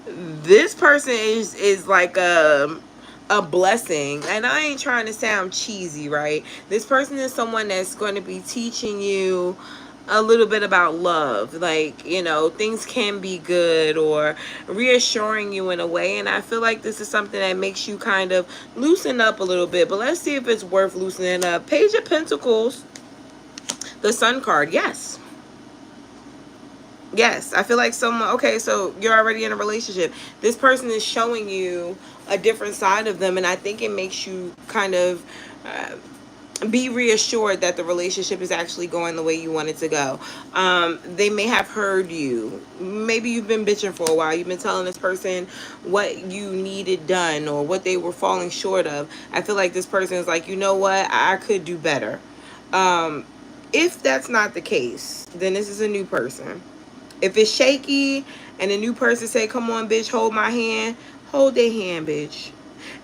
this person is like a blessing. And I ain't trying to sound cheesy, right? This person is someone that's going to be teaching you a little bit about love, like, you know, things can be good, or reassuring you in a way. And I feel like this is something that makes you kind of loosen up a little bit. But let's see if it's worth loosening up. Page of Pentacles, the Sun card. Yes. Yes, I feel like someone, okay, so you're already in a relationship. This person is showing you a different side of them, and I think it makes you kind of be reassured that the relationship is actually going the way you want it to go. They may have heard you. Maybe you've been bitching for a while. You've been telling this person what you needed done or what they were falling short of. I feel like this person is like, you know what? I could do better. If that's not the case, then this is a new person. If it's shaky and a new person say, come on, bitch, hold my hand, hold their hand, bitch.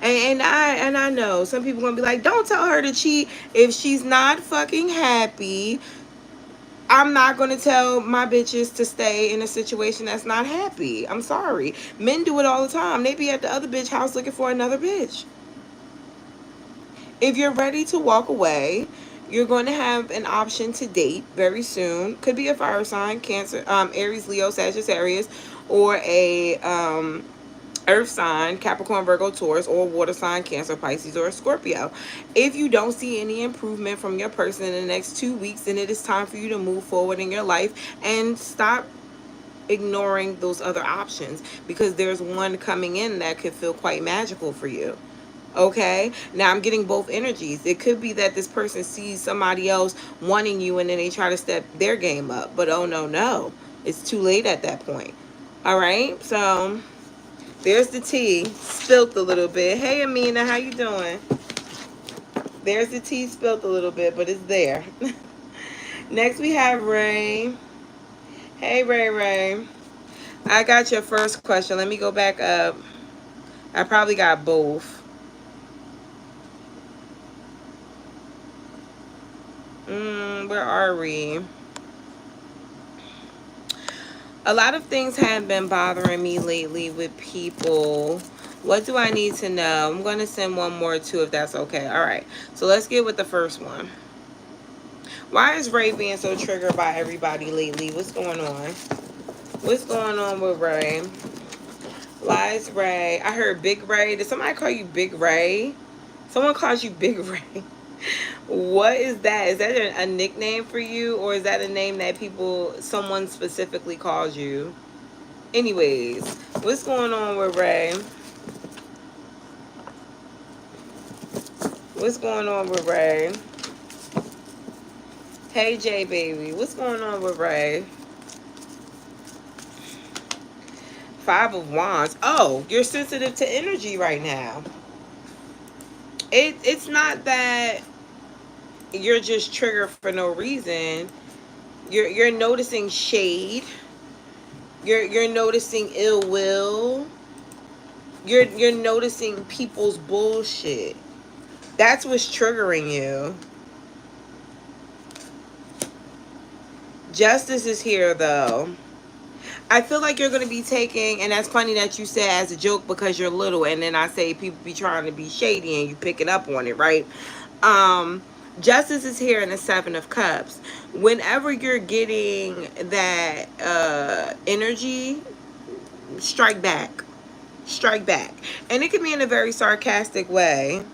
And I know some people gonna be like, don't tell her to cheat. If she's not fucking happy, I'm not gonna tell my bitches to stay in a situation that's not happy. I'm sorry. Men do it all the time. They be at the other bitch house looking for another bitch. If you're ready to walk away, you're going to have an option to date very soon. Could be a fire sign, Cancer, Aries, Leo, Sagittarius, or a earth sign, Capricorn, Virgo, Taurus, or water sign, Cancer, Pisces, or a Scorpio. If you don't see any improvement from your person in the next 2 weeks, then it is time for you to move forward in your life and stop ignoring those other options, because there's one coming in that could feel quite magical for you. Okay, now I'm getting both energies. It could be that this person sees somebody else wanting you and then they try to step their game up, but oh no, it's too late at that point. All right, so there's the tea spilt a little bit. Hey Amina, how you doing? There's the tea spilt a little bit, but it's there. Next we have Ray. Hey Ray. I got your first question. Let me go back up. I probably got both. Where are we? A lot of things have been bothering me lately with people. What do I need to know? I'm going to send one more too, if that's okay. All right. So let's get with the first one. Why is Ray being so triggered by everybody lately? What's going on? What's going on with Ray? Why is Ray? I heard Big Ray. Did somebody call you Big Ray? Someone calls you Big Ray. What is that? Is that a nickname for you, or is that a name that someone specifically calls you? Anyways, what's going on with Ray? What's going on with Ray? Hey J baby, what's going on with Ray? Five of Wands. Oh, you're sensitive to energy right now. It's not that you're just triggered for no reason. You're noticing shade. You're noticing ill will. You're noticing people's bullshit. That's what's triggering you. Justice is here though. I feel like you're going to be taking, and that's funny that you said as a joke because you're little, and then I say people be trying to be shady and you picking up on it, right? Um, Justice is here in the Seven of Cups. Whenever you're getting that energy, strike back. Strike back. And it can be in a very sarcastic way.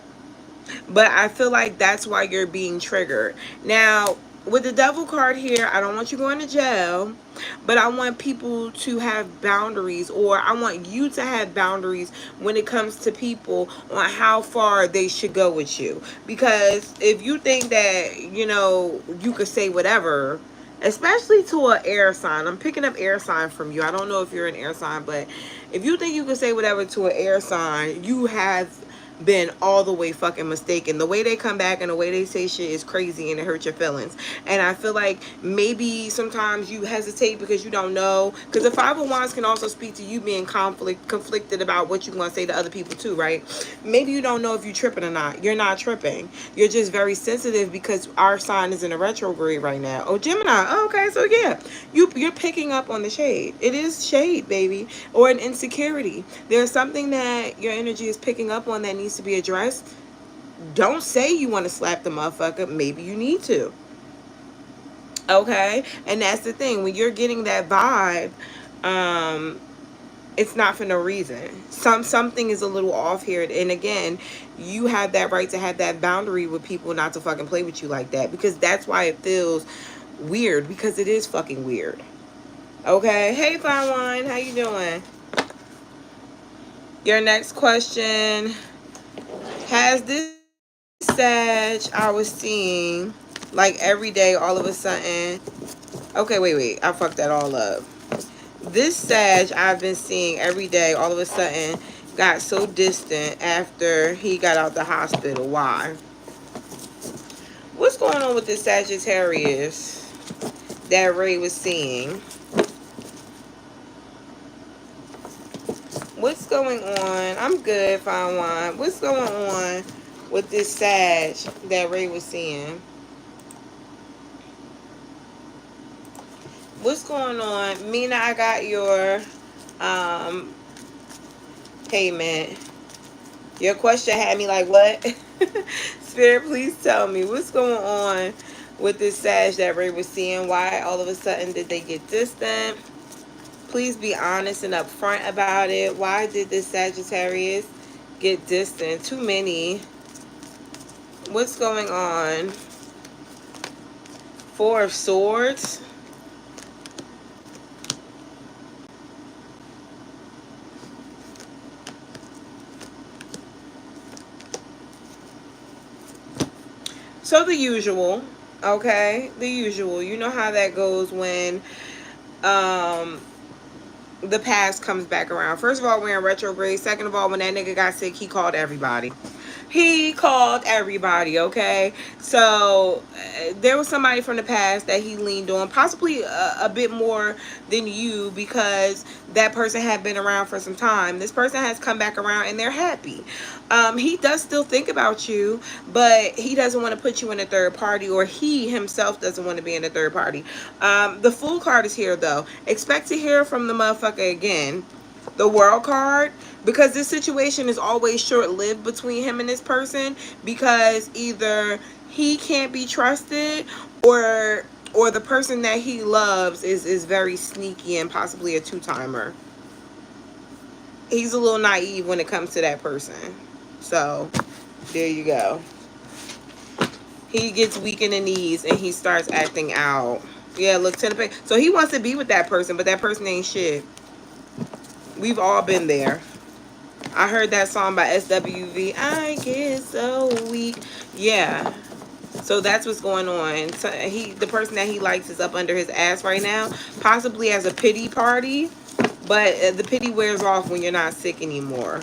But I feel like that's why you're being triggered. Now, with the devil card here, I don't want you going to jail, but I want people to have boundaries, or I want you to have boundaries when it comes to people on how far they should go with you. Because if you think that, you know, you could say whatever, especially to an air sign. I'm picking up air sign from you. I don't know if you're an air sign, but if you think you can say whatever to an air sign, you have been all the way fucking mistaken. The way they come back and the way they say shit is crazy and it hurts your feelings. And I feel like maybe sometimes you hesitate because you don't know. Because the Five of Wands can also speak to you being conflicted about what you want to say to other people too, right? Maybe you don't know if you're tripping or not. You're not tripping. You're just very sensitive because our sign is in a retrograde right now. Oh, Gemini. Oh, okay, so yeah, you're picking up on the shade. It is shade, baby, or an insecurity. There's something that your energy is picking up on that needs to be addressed. Don't say you want to slap the motherfucker. Maybe you need to. Okay? And that's the thing. When you're getting that vibe, it's not for no reason. Something is a little off here. And again, you have that right to have that boundary with people not to fucking play with you like that. Because that's why it feels weird. Because it is fucking weird. Okay? Hey, Fine Wine. How you doing? Your next question. Has this Sag I was seeing like every day all of a sudden? Okay, wait. I fucked that all up. This Sag I've been seeing every day all of a sudden got so distant after he got out the hospital. Why? What's going on with this Sagittarius that Ray was seeing? What's going on? I'm good, Fine Wine. What's going on with this Sag that Ray was seeing? What's going on? Mina, I got your payment. Your question had me like, what? Spirit, please tell me. What's going on with this Sag that Ray was seeing? Why all of a sudden did they get distant? Please be honest and upfront about it. Why did this Sagittarius get distant? Too many. What's going on? Four of Swords. So the usual, okay? The usual. You know how that goes when the past comes back around. First of all, we're in retrograde. Second of all, when that nigga got sick, he called everybody. He called everybody, okay? So there was somebody from the past that he leaned on, possibly a bit more than you, because that person had been around for some time. This person has come back around and they're happy. He does still think about you, but he doesn't want to put you in a third party, or he himself doesn't want to be in a third party. The Fool card is here though. Expect to hear from the motherfucker again. The World card, because this situation is always short-lived between him and this person, because either he can't be trusted, or the person that he loves is very sneaky and possibly a two-timer. He's a little naive when it comes to that person. So there you go. He gets weak in the knees and he starts acting out. Yeah, look, 10 of Pentacles. So he wants to be with that person, but that person ain't shit. We've all been there. I heard that song by SWV. I get so weak. Yeah. So that's what's going on. So the person that he likes is up under his ass right now, possibly as a pity party. But the pity wears off when you're not sick anymore.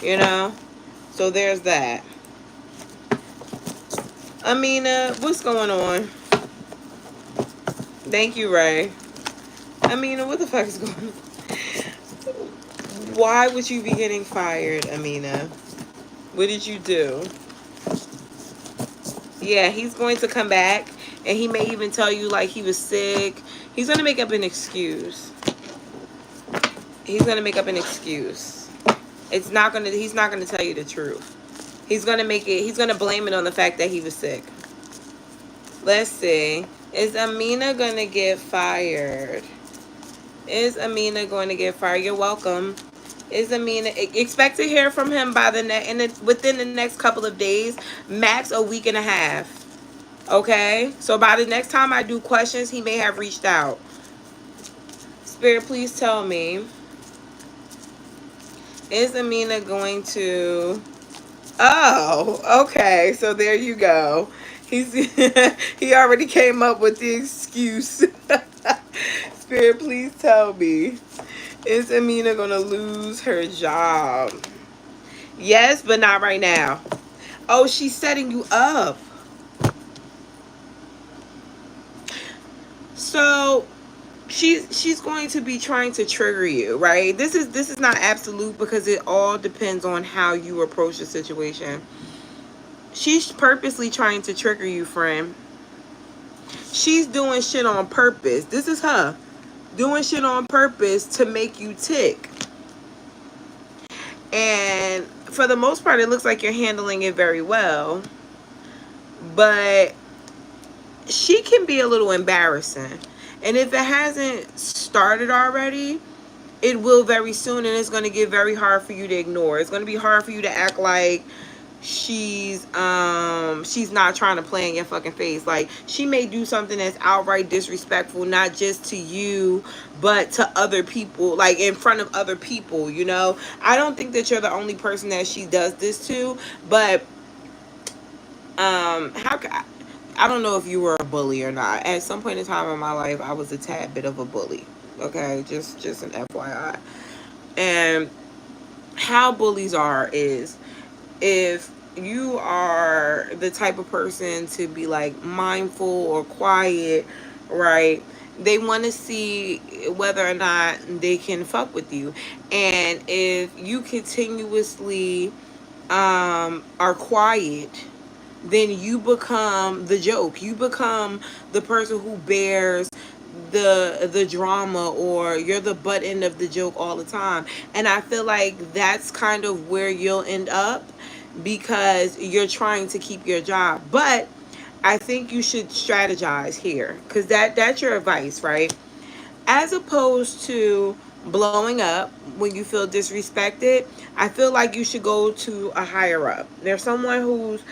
You know? So there's that. Amina, what's going on? Thank you, Ray. Amina, what the fuck is going on? Why would you be getting fired, Amina? What did you do? Yeah, he's going to come back, and he may even tell you like he was sick. He's gonna make up an excuse. He's gonna make up an excuse. It's not gonna. He's not gonna tell you the truth. He's gonna make it. He's gonna blame it on the fact that he was sick. Let's see. Is Amina gonna get fired? Is Amina going to get fired? You're welcome. Is Amina, expect to hear from him by within the next couple of days, max a week and a half. Okay, so by the next time I do questions, he may have reached out. Spirit, please tell me, is Amina going to... Oh, okay, so there you go. He's he already came up with the excuse. Spirit, please tell me, is Amina gonna lose her job? Yes, but not right now. Oh, she's setting you up. So she's going to be trying to trigger you, right? This is not absolute because it all depends on how you approach the situation. She's purposely trying to trigger you, friend. She's doing shit on purpose. This is her doing shit on purpose to make you tick. And for the most part, it looks like you're handling it very well. But she can be a little embarrassing. And if it hasn't started already, it will very soon. And it's going to get very hard for you to ignore. It's going to be hard for you to act like she's not trying to play in your fucking face. Like, she may do something that's outright disrespectful, not just to you, but to other people, like in front of other people, you know. I don't think that you're the only person that she does this to, but I don't know if you were a bully or not. At some point in time in my life, I was a tad bit of a bully. Okay, just an FYI. And how bullies are is, if you are the type of person to be like mindful or quiet, right, they want to see whether or not they can fuck with you. And if you continuously are quiet, then you become the joke. You become the person who bears the drama, or you're the butt end of the joke all the time. And I feel like that's kind of where you'll end up, because you're trying to keep your job. But I think you should strategize here, because that's your advice, right? As opposed to blowing up when you feel disrespected, I feel like you should go to a higher up. There's someone who's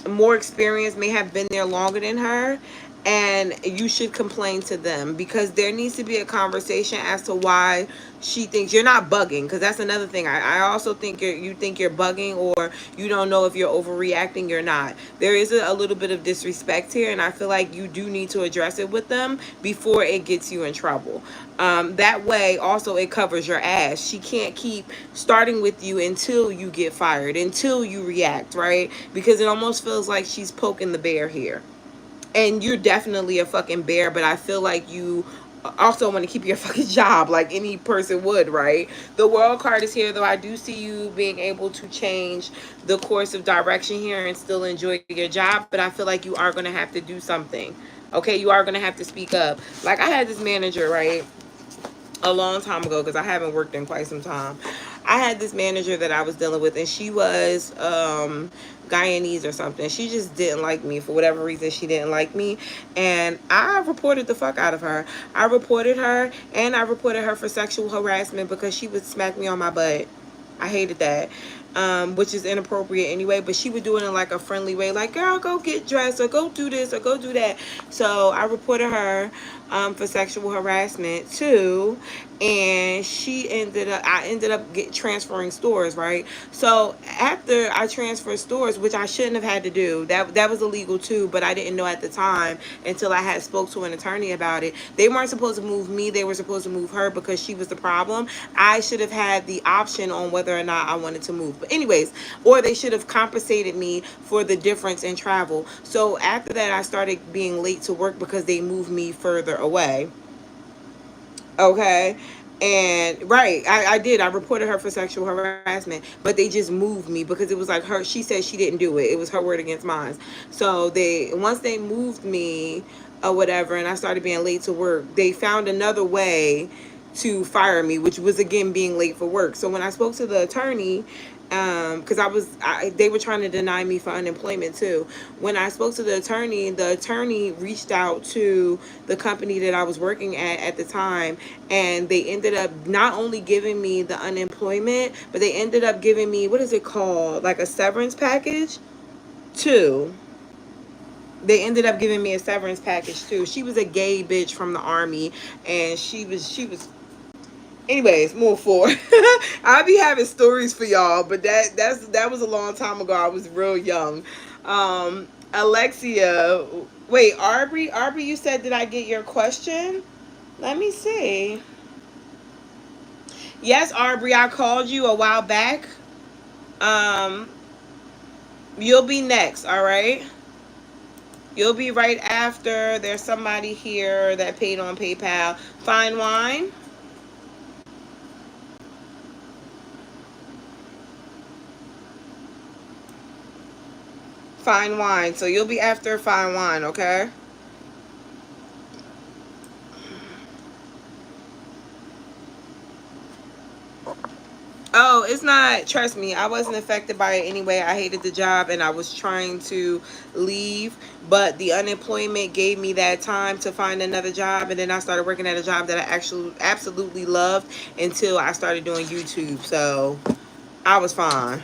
more experienced, may have been there longer than her, and you should complain to them, because there needs to be a conversation as to why she thinks you're not bugging. Because that's another thing. I also think you think you're bugging, or you don't know if you're overreacting. You're not. There is a little bit of disrespect here, and I feel like you do need to address it with them before it gets you in trouble. That way also it covers your ass. She can't keep starting with you until you get fired, until you react, right? Because it almost feels like she's poking the bear here. And you're definitely a fucking bear, but I feel like you also want to keep your fucking job like any person would, right? The world card is here, though. I do see you being able to change the course of direction here and still enjoy your job, but I feel like you are going to have to do something. Okay, you are going to have to speak up. Like, I had this manager, right, a long time ago, because I haven't worked in quite some time. I had this manager that I was dealing with, and she was Guyanese or something. She just didn't like me. For whatever reason, she didn't like me, and I reported the fuck out of her. I reported her, and I reported her for sexual harassment because she would smack me on my butt. I hated that. Which is inappropriate anyway, but she would do it in like a friendly way, like, girl, go get dressed, or go do this, or go do that. So I reported her. for sexual harassment too, and I ended up transferring stores, right? So after I transferred stores, which I shouldn't have had to do, that was illegal too, but I didn't know at the time until I had spoke to an attorney about it. They weren't supposed to move me, they were supposed to move her because she was the problem. I should have had the option on whether or not I wanted to move. But anyways, or they should have compensated me for the difference in travel. So after that, I started being late to work because they moved me further away. Okay. And right, I did. I reported her for sexual harassment, but they just moved me because it was like her. She said she didn't do it. It was her word against mine. So they once they moved me or whatever, and I started being late to work, they found another way to fire me, which was again being late for work. So when I spoke to the attorney, because they were trying to deny me for unemployment too. When I spoke to the attorney reached out to the company that I was working at the time, and they ended up not only giving me the unemployment, but they ended up giving me, what is it called, like a severance package too. They ended up giving me a severance package too. She was a gay bitch from the army, and she was anyways, move forward. I'll be having stories for y'all, but that was a long time ago. I was real young. Alexia, wait, Aubrey, you said, did I get your question? Let me see. Yes, Aubrey, I called you a while back. Um, you'll be next, all right? You'll be right after. There's somebody here that paid on PayPal. Fine wine. Fine wine. So you'll be after fine wine, okay? Oh, it's not. Trust me, I wasn't affected by it anyway. I hated the job and I was trying to leave, but the unemployment gave me that time to find another job, and then I started working at a job that I actually absolutely loved until I started doing YouTube. So I was fine.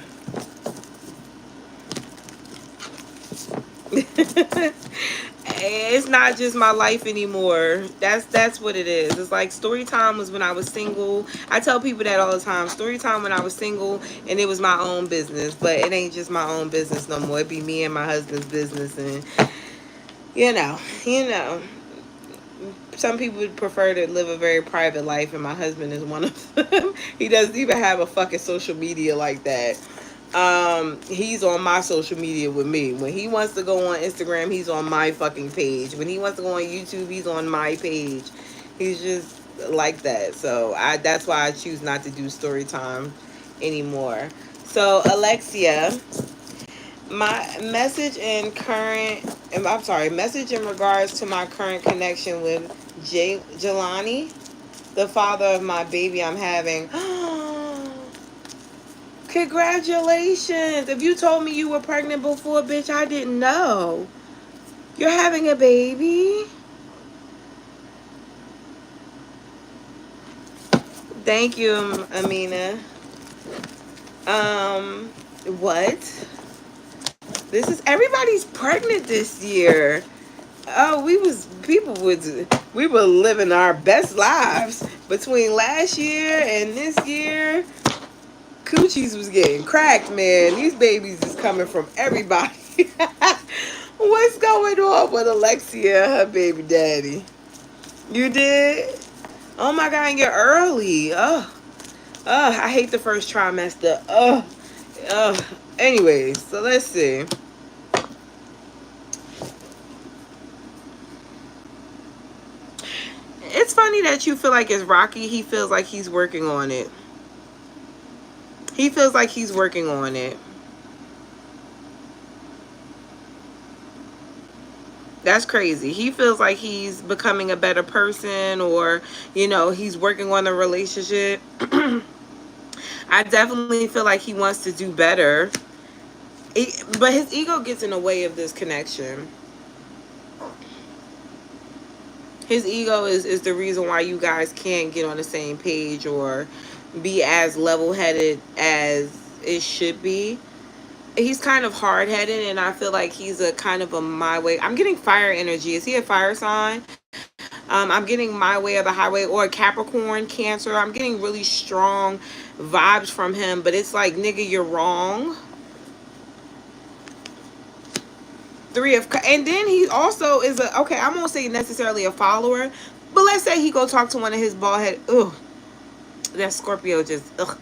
It's not just my life anymore. That's what it is. It's like story time was when I was single. I tell people that all the time. Story time when I was single and it was my own business, but it ain't just my own business no more. It be me and my husband's business, and you know. Some people would prefer to live a very private life, and my husband is one of them. He doesn't even have a fucking social media like that. He's on my social media with me. When he wants to go on Instagram, he's on my fucking page. When he wants to go on YouTube, he's on my page. He's just like that. So that's why I choose not to do story time anymore. So Alexia, my message in current I'm sorry, message in regards to my current connection with Jelani, the father of my baby I'm having. Congratulations. If you told me you were pregnant before, bitch, I didn't know. You're having a baby? Thank you, Amina. What? This is everybody's pregnant this year. Oh, we were living our best lives between last year and this year. Coochies was getting cracked, man. These babies is coming from everybody. What's going on with Alexia, her baby daddy? You did? Oh my god, and you're early. I hate the first trimester. Anyways, so let's see. It's funny that you feel like it's rocky. He feels like he's working on it. He feels like he's working on it. That's crazy. He feels like he's becoming a better person, or, he's working on the relationship. I definitely feel like he wants to do better. But his ego gets in the way of this connection. His ego is the reason why you guys can't get on the same page or be as level-headed as it should be. He's kind of hard-headed, and I feel like he's a kind of a my way. I'm getting fire energy. Is he a fire sign? I'm getting my way or the highway, or Capricorn, Cancer. I'm getting really strong vibes from him, but it's like, nigga, you're wrong. And then he also is a, okay, I won't say necessarily a follower, but let's say he go talk to one of his bald head, ugh, that Scorpio just, ugh.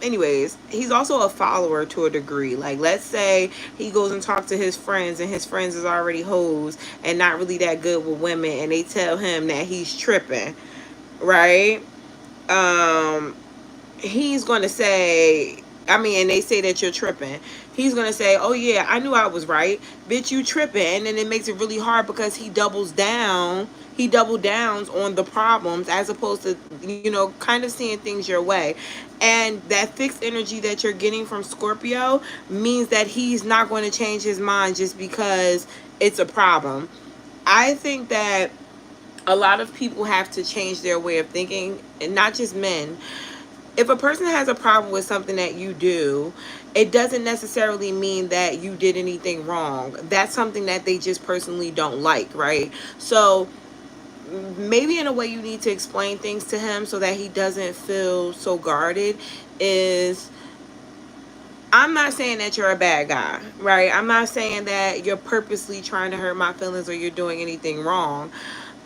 Anyways, he's also a follower to a degree. Like, let's say he goes and talks to his friends, and his friends is already hoes and not really that good with women, and they tell him that he's tripping, right? um he's going to say, I mean, and they say that you're tripping. He's going to say, oh, yeah, I knew I was right. Bitch, you tripping. And then it makes it really hard because he doubles down. He double downs on the problems as opposed to, kind of seeing things your way. And that fixed energy that you're getting from Scorpio means that he's not going to change his mind just because it's a problem. I think that a lot of people have to change their way of thinking, and not just men. If a person has a problem with something that you do, it doesn't necessarily mean that you did anything wrong. That's something that they just personally don't like, right? So maybe in a way you need to explain things to him so that he doesn't feel so guarded is, I'm not saying that you're a bad guy, right? I'm not saying that you're purposely trying to hurt my feelings or you're doing anything wrong.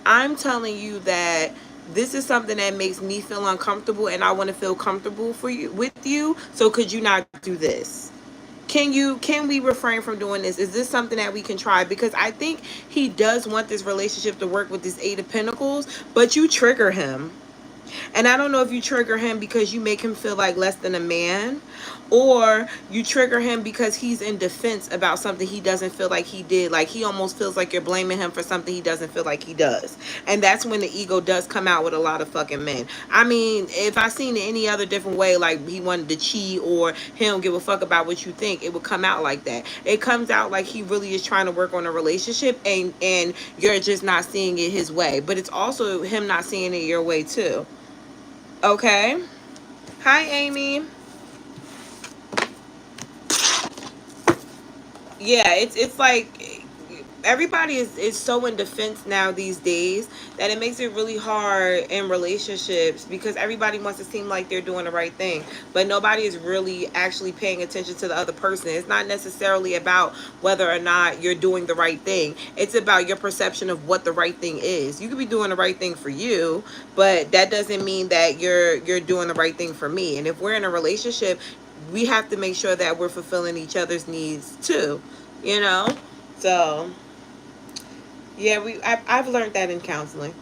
I'm telling you that this is something that makes me feel uncomfortable, and I want to feel comfortable for you with you. So could you not do this? Can we refrain from doing this? Is this something that we can try? Because I think he does want this relationship to work with this 8 of Pentacles, but you trigger him. And I don't know if you trigger him because you make him feel like less than a man, or you trigger him because he's in defense about something he doesn't feel like he did. Like, he almost feels like you're blaming him for something he doesn't feel like he does. And that's when the ego does come out with a lot of fucking men. I mean, if I seen it any other different way, like he wanted to cheat or he don't give a fuck about what you think, it would come out like that. It comes out like he really is trying to work on a relationship, and you're just not seeing it his way. But it's also him not seeing it your way too. Okay. Hi, Amy. Yeah, it's like everybody is so in defense now these days that it makes it really hard in relationships because everybody wants to seem like they're doing the right thing, but nobody is really actually paying attention to the other person. It's not necessarily about whether or not you're doing the right thing. It's about your perception of what the right thing is. You could be doing the right thing for you, but that doesn't mean that you're doing the right thing for me. And if we're in a relationship, we have to make sure that we're fulfilling each other's needs too, you know. So yeah, I've learned that in counseling.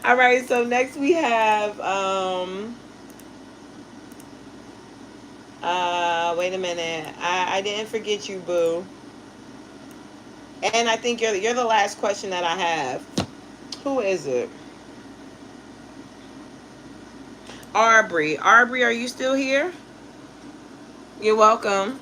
All right, so next we have wait a minute. I didn't forget you, boo. And I think you're the last question that I have. Who is it? Aubrey. Aubrey, are you still here? You're welcome.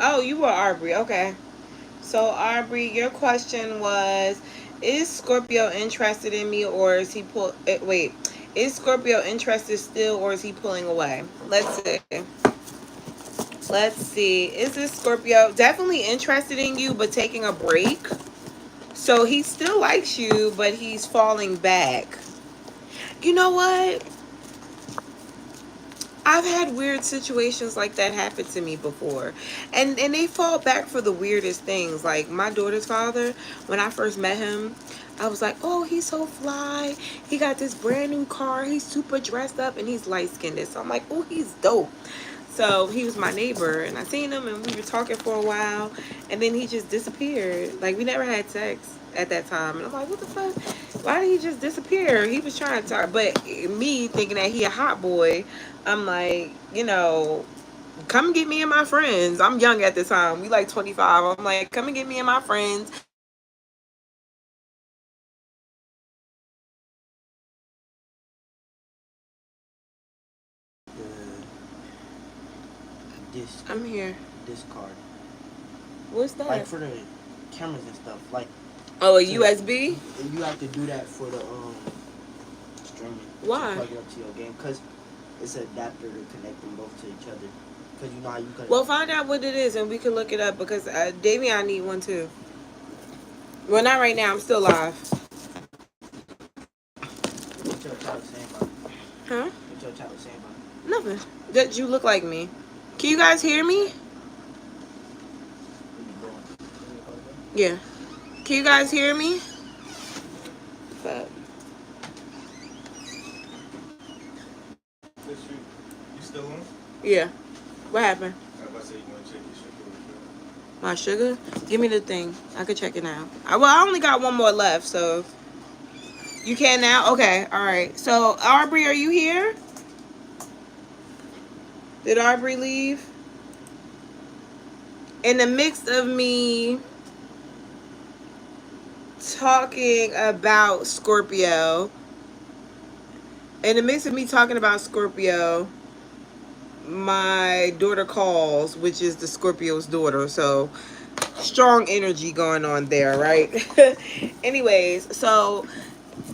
Oh, you were Aubrey. Okay. So, Aubrey, your question was, is Scorpio interested in me, or is he wait, is Scorpio interested still, or is he pulling away? Let's see. Let's see. Is this Scorpio definitely interested in you, but taking a break? So he still likes you, but he's falling back. You know what? I've had weird situations like that happen to me before. And they fall back for the weirdest things. Like my daughter's father, when I first met him, I was like, oh, he's so fly. He got this brand new car. He's super dressed up and he's light skinned. So I'm like, oh, he's dope. So he was my neighbor and I seen him and we were talking for a while and then he just disappeared. Like we never had sex at that time. And I'm like, what the fuck? Why did he just disappear? He was trying to talk. But me thinking that he a hot boy, I'm like, come get me and my friends. I'm young at the time. We like 25. I'm like, come and get me and my friends. And we can go to this restaurant. The disc I'm here. disc card. What's that? Like for the cameras and stuff. Like Oh, a USB? you have to do that for the streaming. Why? To plug it up to your game, because it's an adapter to connect them both to each other. Because you know how you can. Well, find out what it is and we can look it up because Davey, I need one too. Well, not right now. I'm still live. What your child saying about it? Huh? What your child saying about it? Nothing. That you look like me. Can you guys hear me? Yeah. Can you guys hear me? But You still on? yeah. What happened? I was about to say you want to check your sugar. My sugar? Give me the thing. I could check it now. I only got one more left, so you can now? Okay, alright. So Aubrey, are you here? Did Aubrey leave? In the midst of me talking about Scorpio, my daughter calls, which is the Scorpio's daughter. So strong energy going on there, right? Anyways, so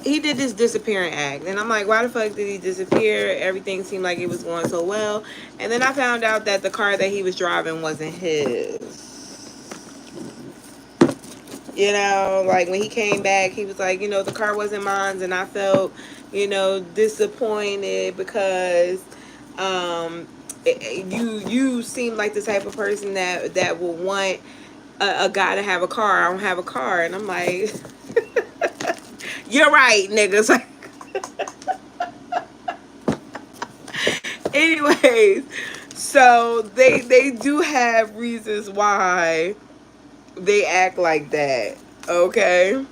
he did this disappearing act, and I'm like, why the fuck did he disappear? Everything seemed like it was going so well, and then I found out that the car that he was driving wasn't his. You know, like when he came back, he was like, you know, the car wasn't mine, and I felt, you know, disappointed because you seem like the type of person that will want a guy to have a car. I don't have a car, and I'm like, you're right, niggas. Anyways, so they do have reasons why they act like that. Okay,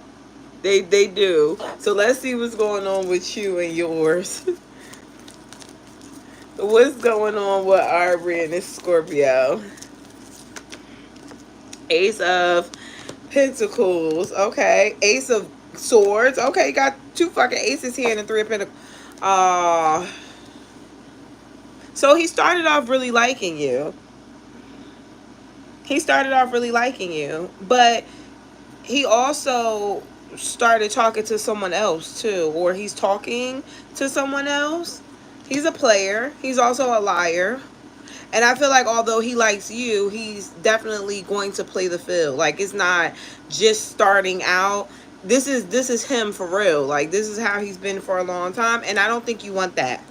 they do. So let's see what's going on with you and yours. What's going on with Aubrey and this Scorpio? Ace of Pentacles. Okay. Ace of Swords. Okay, got two fucking aces here and a three of Pentacles. So he started off really liking you. But he also started talking to someone else too, or he's talking to someone else. He's a player. He's also a liar. And I feel like although he likes you, he's definitely going to play the field. Like, it's not just starting out. This is him for real. Like, this is how he's been for a long time. And I don't think you want that.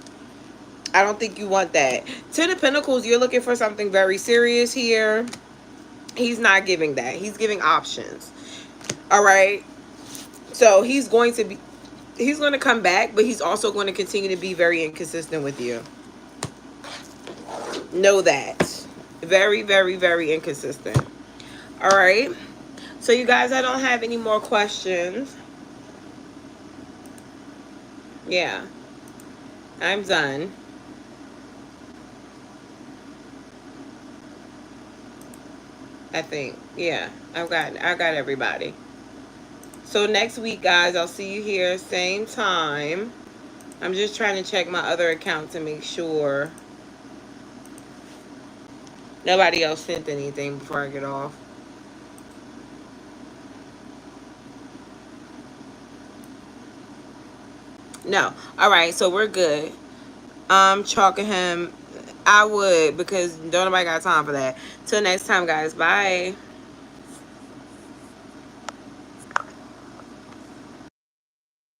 I don't think you want that. Ten of Pentacles, you're looking for something very serious here. He's not giving that. He's giving options. All right. So he's going to come back, but he's also going to continue to be very inconsistent with you. Know that. Very, very, very inconsistent. All right. So you guys, I don't have any more questions. Yeah. I'm done. I think. Yeah. I got everybody. So next week, guys, I'll see you here same time. I'm just trying to check my other account to make sure nobody else sent anything before I get off. No. All right, so we're good. I'm chalking him. I would, because don't nobody got time for that. Till next time, guys. Bye.